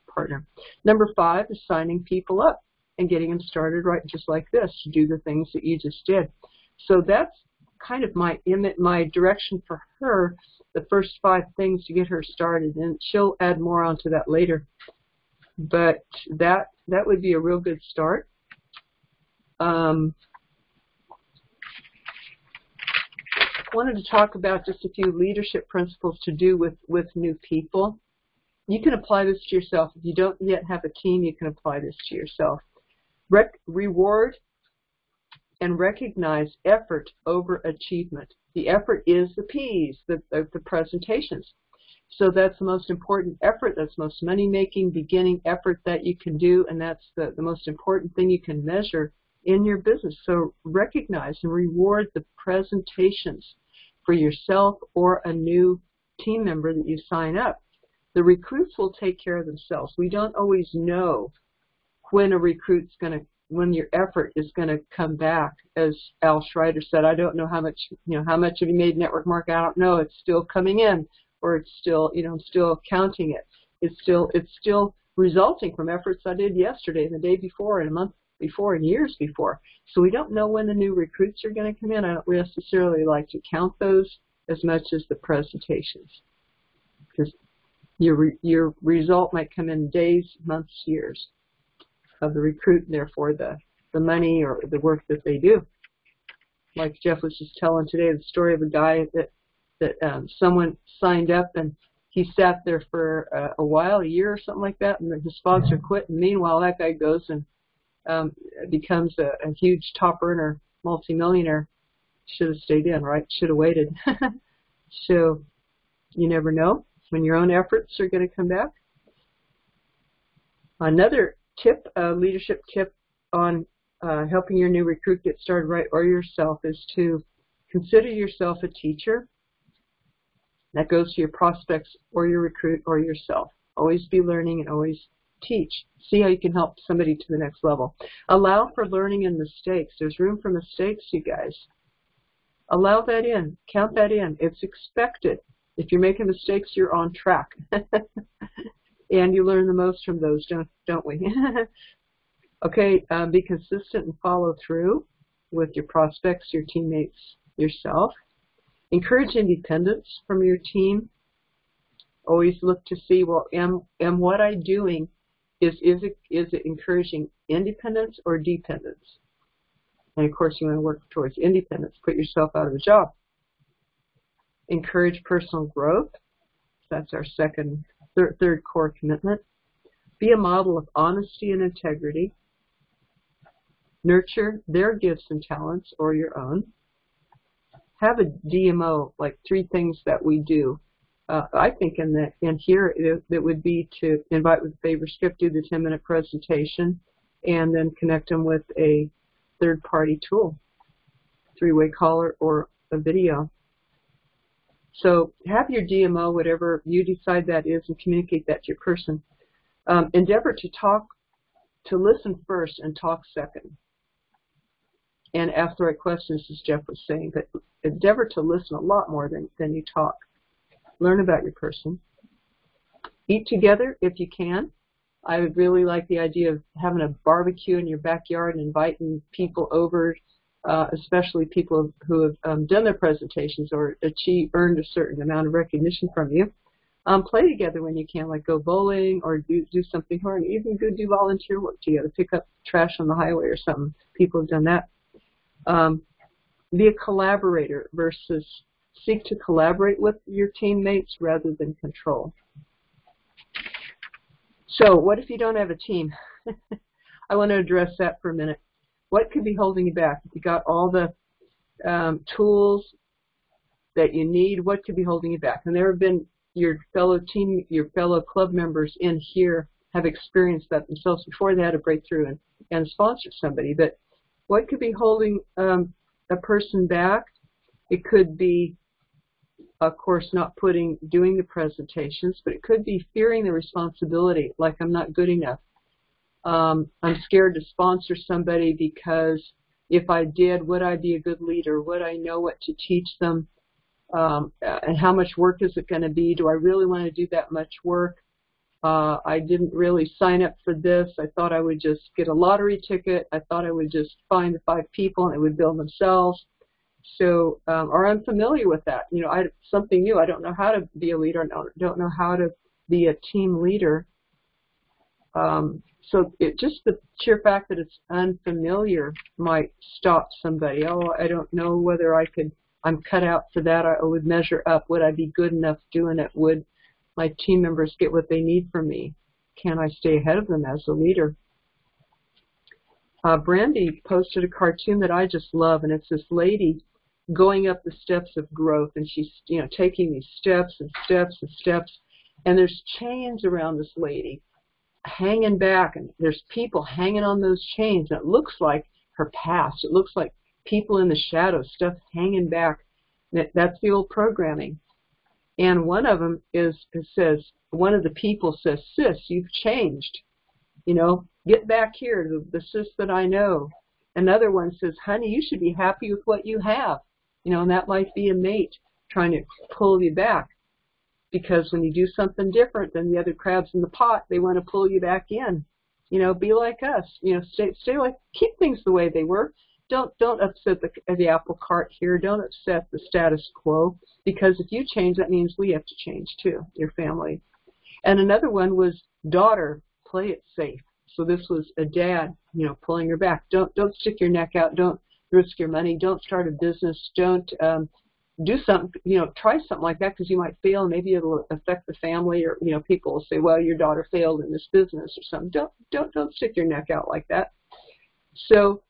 partner. Number 5 is signing people up and getting them started right just like this to do the things that you just did. So that's kind of my direction for her, the first 5 things to get her started, and she'll add more onto that later. But that would be a real good start. Wanted to talk about just a few leadership principles to do with new people. You can apply this to yourself. If you don't yet have a team, you can apply this to yourself. Reward and recognize effort over achievement. The effort is the P's, the presentations. So that's the most important effort, that's the most money-making beginning effort that you can do, and that's the most important thing you can measure in your business. So recognize and reward the presentations for yourself or a new team member that you sign up. The recruits will take care of themselves. We don't always know when when your effort is going to come back. As Al Schreider said, I don't know how much have you made network marketing. I don't know. It's still coming in, or it's still, I'm still counting it. It's still resulting from efforts I did yesterday and the day before and a month before and years before. So we don't know when the new recruits are going to come in. I don't necessarily like to count those as much as the presentations, because your result might come in days, months, years of the recruit, and therefore the money or the work that they do. Like Jeff was just telling today, the story of a guy that someone signed up and he sat there for a while, a year or something like that, and then his sponsor quit. And meanwhile, that guy goes and becomes a huge top earner, multimillionaire. Should have stayed in, right? Should have waited. So you never know when your own efforts are going to come back. Another tip, leadership tip on helping your new recruit get started right, or yourself, is to consider yourself a teacher. That goes to your prospects or your recruit or yourself. Always be learning and always teach. See how you can help somebody to the next level. Allow for learning and mistakes. There's room for mistakes, you guys. Allow that in. Count that in. It's expected. If you're making mistakes, you're on track. And you learn the most from those, don't we? Okay, be consistent and follow through with your prospects, your teammates, yourself. Encourage independence from your team. Always look to see, well, am what I'm doing, is it encouraging independence or dependence? And of course, you want to work towards independence. Put yourself out of a job. Encourage personal growth. That's our third core commitment. Be a model of honesty and integrity. Nurture their gifts and talents or your own. Have a DMO, like 3 things that we do. I think in here it would be to invite with a favor script, do the 10-minute presentation, and then connect them with a third-party tool, 3-way caller or a video. So have your DMO, whatever you decide that is, and communicate that to your person. Endeavor to listen first and talk second. And ask the right questions, as Jeff was saying, but endeavor to listen a lot more than you talk. Learn about your person. Eat together if you can. I would really like the idea of having a barbecue in your backyard and inviting people over, especially people who have done their presentations or earned a certain amount of recognition from you. Play together when you can, like go bowling or do something hard. Even go do volunteer work together, pick up trash on the highway or something. People have done that. Be a collaborator versus seek to collaborate with your teammates rather than control. So what if you don't have a team? I want to address that for a minute. What could be holding you back? If you got all the tools that you need, what could be holding you back? And there have been your fellow club members in here have experienced that themselves before they had a breakthrough and sponsored somebody. But what could be holding a person back? It could be of course, not doing the presentations, but it could be fearing the responsibility, like I'm not good enough. I'm scared to sponsor somebody because if I did, would I be a good leader? Would I know what to teach them? And how much work is it going to be? Do I really want to do that much work? I didn't really sign up for this. I thought I would just get a lottery ticket. I thought I would just find the 5 people and they would build themselves. So, or I'm familiar with that. You know, something new. I don't know how to be a leader. I don't know how to be a team leader. So just the sheer fact that it's unfamiliar might stop somebody. Oh, I don't know whether I'm cut out for that. I would measure up. Would I be good enough doing it? Would my team members get what they need from me? Can I stay ahead of them as a leader? Brandy posted a cartoon that I just love, and it's this lady going up the steps of growth, and she's, you know, taking these steps and steps and steps, and there's chains around this lady hanging back, and there's people hanging on those chains, and it looks like her past. It looks like people in the shadows, stuff hanging back. That's the old programming. And one of them one of the people says, "Sis, you've changed. You know, get back here, the sis that I know." Another one says, "Honey, you should be happy with what you have." You know, and that might be a mate trying to pull you back. Because when you do something different than the other crabs in the pot, they want to pull you back in. You know, be like us. You know, stay like, keep things the way they were. Don't upset the apple cart here. Don't upset the status quo. Because if you change, that means we have to change too, your family. And another one was, daughter, play it safe. So this was a dad, you know, pulling her back. Don't stick your neck out. Don't risk your money. Don't start a business. Don't do something, you know, try something like that because you might fail and maybe it'll affect the family, or, you know, people will say, well, your daughter failed in this business or something. Don't stick your neck out like that. So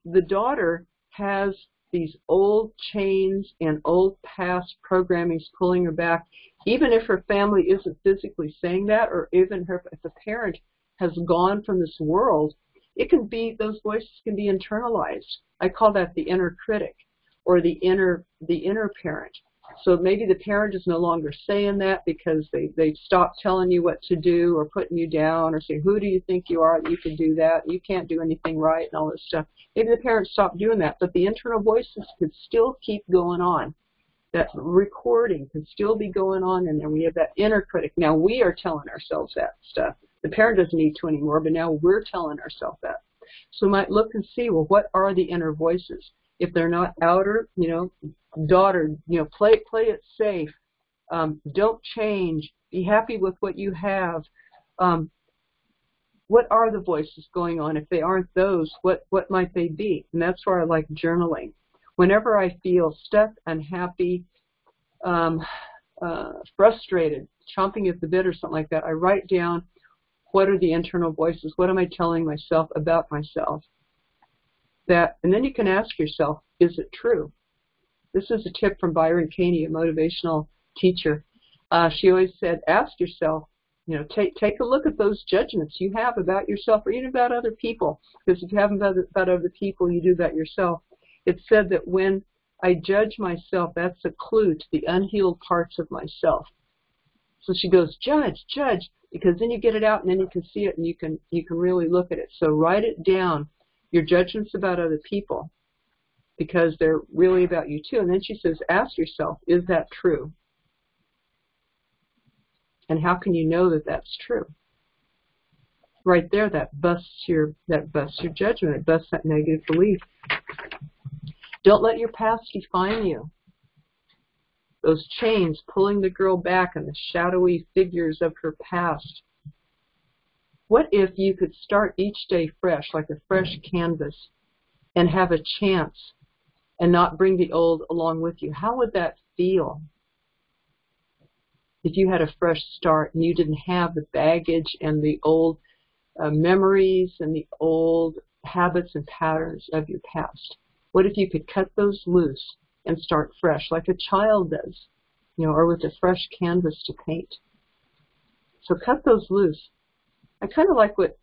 the daughter has these old chains and old past programmings pulling her back, even if her family isn't physically saying that, or even if the parent has gone from this world. It can be, those voices can be internalized. I call that the inner critic, or the inner parent. So maybe the parent is no longer saying that because they stopped telling you what to do, or putting you down, or saying, who do you think you are that you can do that? You can't do anything right, and all this stuff. Maybe the parent stopped doing that, but the internal voices could still keep going on. That recording could still be going on, and then we have that inner critic. Now we are telling ourselves that stuff. The parent doesn't need to anymore, but now we're telling ourselves that. So we might look and see, well, what are the inner voices? If they're not outer, you know, daughter, you know, play it safe. Don't change. Be happy with what you have. What are the voices going on? If they aren't those, what might they be? And that's where I like journaling. Whenever I feel stuck, unhappy, frustrated, chomping at the bit or something like that, I write down, what are the internal voices? What am I telling myself about myself? And then you can ask yourself, is it true? This is a tip from Byron Katie, a motivational teacher. She always said, ask yourself, you know, take a look at those judgments you have about yourself, or even about other people. Because if you haven't about other people, you do that yourself. It said that when I judge myself, that's a clue to the unhealed parts of myself. So she goes, judge, because then you get it out, and then you can see it, and you can really look at it. So write it down, your judgments about other people, because they're really about you too. And then she says, ask yourself, is that true? And how can you know that that's true? Right there, that busts your judgment. It busts that negative belief. Don't let your past define you. Those chains pulling the girl back, and the shadowy figures of her past. What if you could start each day fresh, like a fresh canvas, and have a chance and not bring the old along with you? How would that feel? If you had a fresh start and you didn't have the baggage and the old memories and the old habits and patterns of your past? What if you could cut those loose and start fresh, like a child does, you know, or with a fresh canvas to paint? So cut those loose. I kind of like what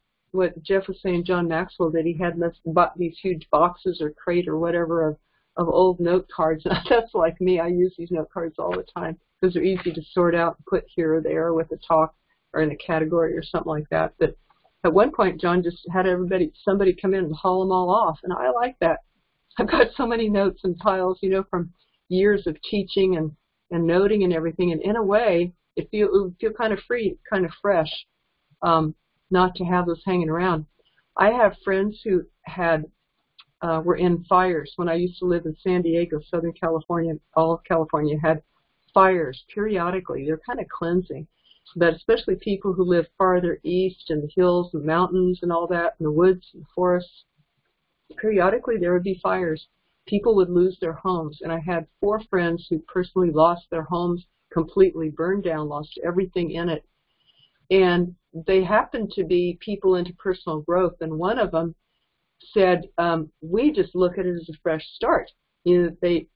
Jeff was saying, John Maxwell, that he had bought these huge boxes or crate or whatever of old note cards. That's like me. I use these note cards all the time because they're easy to sort out and put here or there with a talk or in a category or something like that. But at one point, John just had somebody come in and haul them all off, and I like that. I've got so many notes and piles, from years of teaching and noting and everything, and in a way, it would feel kind of free, kind of fresh, not to have those hanging around. I have friends who were in fires. When I used to live in San Diego, Southern California, all of California had fires periodically. They're kind of cleansing. But especially people who live farther east in the hills and mountains and all that, in the woods and the forests, periodically there would be fires. People would lose their homes. And I had 4 friends who personally lost their homes, completely burned down, lost everything in it. And they happened to be people into personal growth. And one of them said, we just look at it as a fresh start. They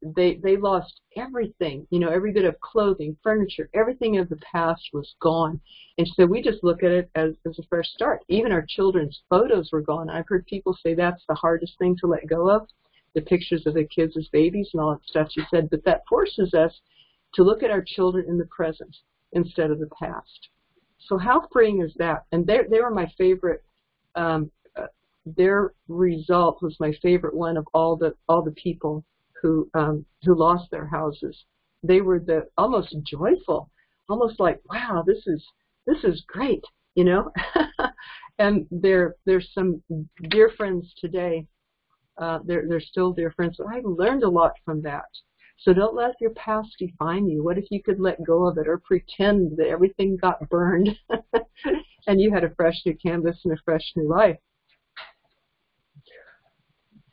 lost everything, every bit of clothing, furniture, everything of the past was gone. And so we just look at it as a fresh start. Even our children's photos were gone. I've heard people say that's the hardest thing to let go of, the pictures of the kids as babies and all that stuff. She said, but that forces us to look at our children in the present instead of the past. So how freeing is that? And they were my favorite. Their result was my favorite one of all the people who lost their houses. They were almost joyful, almost like, wow, this is great, And there's some dear friends today. They're still dear friends, but I learned a lot from that. So don't let your past define you. What if you could let go of it or pretend that everything got burned and you had a fresh new canvas and a fresh new life?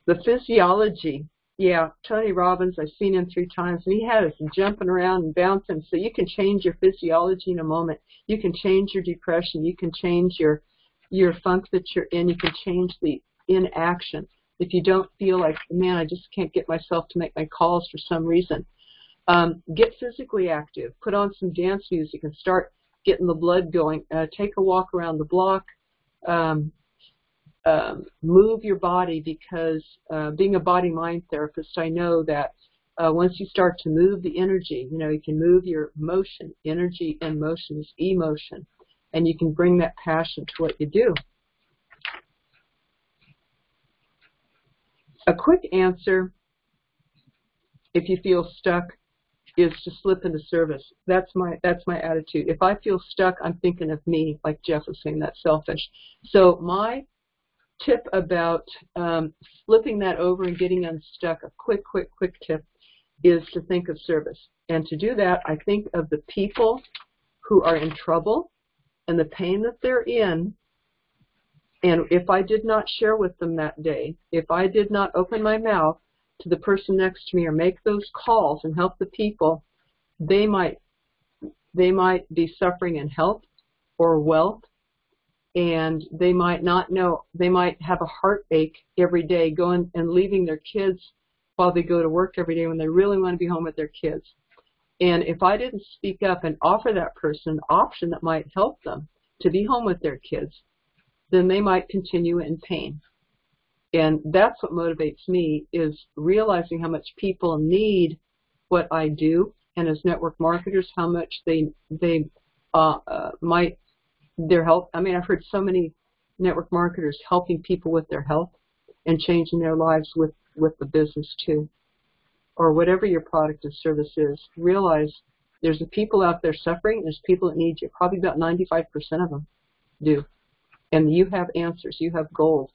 The physiology. Yeah, Tony Robbins, I've seen him 3 times, and he had us jumping around and bouncing. So you can change your physiology in a moment. You can change your depression. You can change your funk that you're in. You can change the inaction. If you don't feel like, man, I just can't get myself to make my calls for some reason, get physically active. Put on some dance music and start getting the blood going. Take a walk around the block. Move your body, because being a body-mind therapist, I know that once you start to move the energy, you can move your motion. Energy and motion is emotion, and you can bring that passion to what you do. A quick answer, if you feel stuck, is to slip into service. That's my attitude. If I feel stuck, I'm thinking of me, like Jeff was saying, that's selfish. So my tip about flipping that over and getting unstuck, a quick tip, is to think of service. And to do that, I think of the people who are in trouble and the pain that they're in. And if I did not share with them that day, if I did not open my mouth to the person next to me or make those calls and help the people, they might be suffering in health or wealth. And they might not know, they might have a heartache every day going and leaving their kids while they go to work every day when they really want to be home with their kids. And if I didn't speak up and offer that person an option that might help them to be home with their kids, then they might continue in pain. And that's what motivates me, is realizing how much people need what I do, and as network marketers, how much they might, their health. I mean, I've heard so many network marketers helping people with their health and changing their lives with the business too. Or whatever your product or service is, realize there's people out there suffering, there's people that need you. Probably about 95% of them do. And you have answers, you have gold.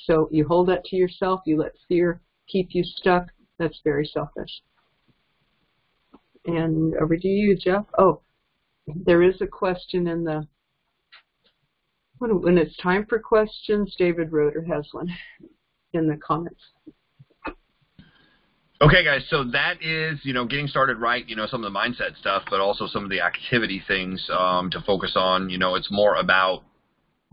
So you hold that to yourself, you let fear keep you stuck. That's very selfish. And over to you, Jeff. Oh, there is a question in the, when it's time for questions, David Roeder has one in the comments.
Okay, guys, so that is, getting started right, some of the mindset stuff, but also some of the activity things to focus on. It's more about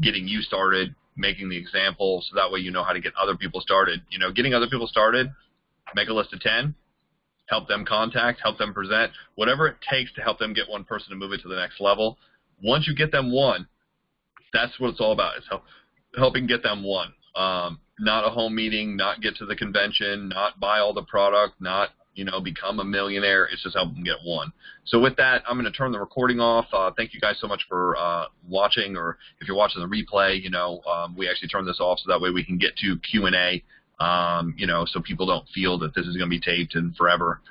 getting you started, making the example, so that way you know how to get other people started. Getting other people started, make a list of 10, help them contact, help them present, whatever it takes to help them get one person to move it to the next level. Once you get them one, that's what it's all about, is helping get them one. not a home meeting, not get to the convention, not buy all the product, not, become a millionaire. It's just help them get one. So with that, I'm going to turn the recording off. Thank you guys so much for watching, or if you're watching the replay, we actually turn this off so that way we can get to Q&A, so people don't feel that this is going to be taped and forever.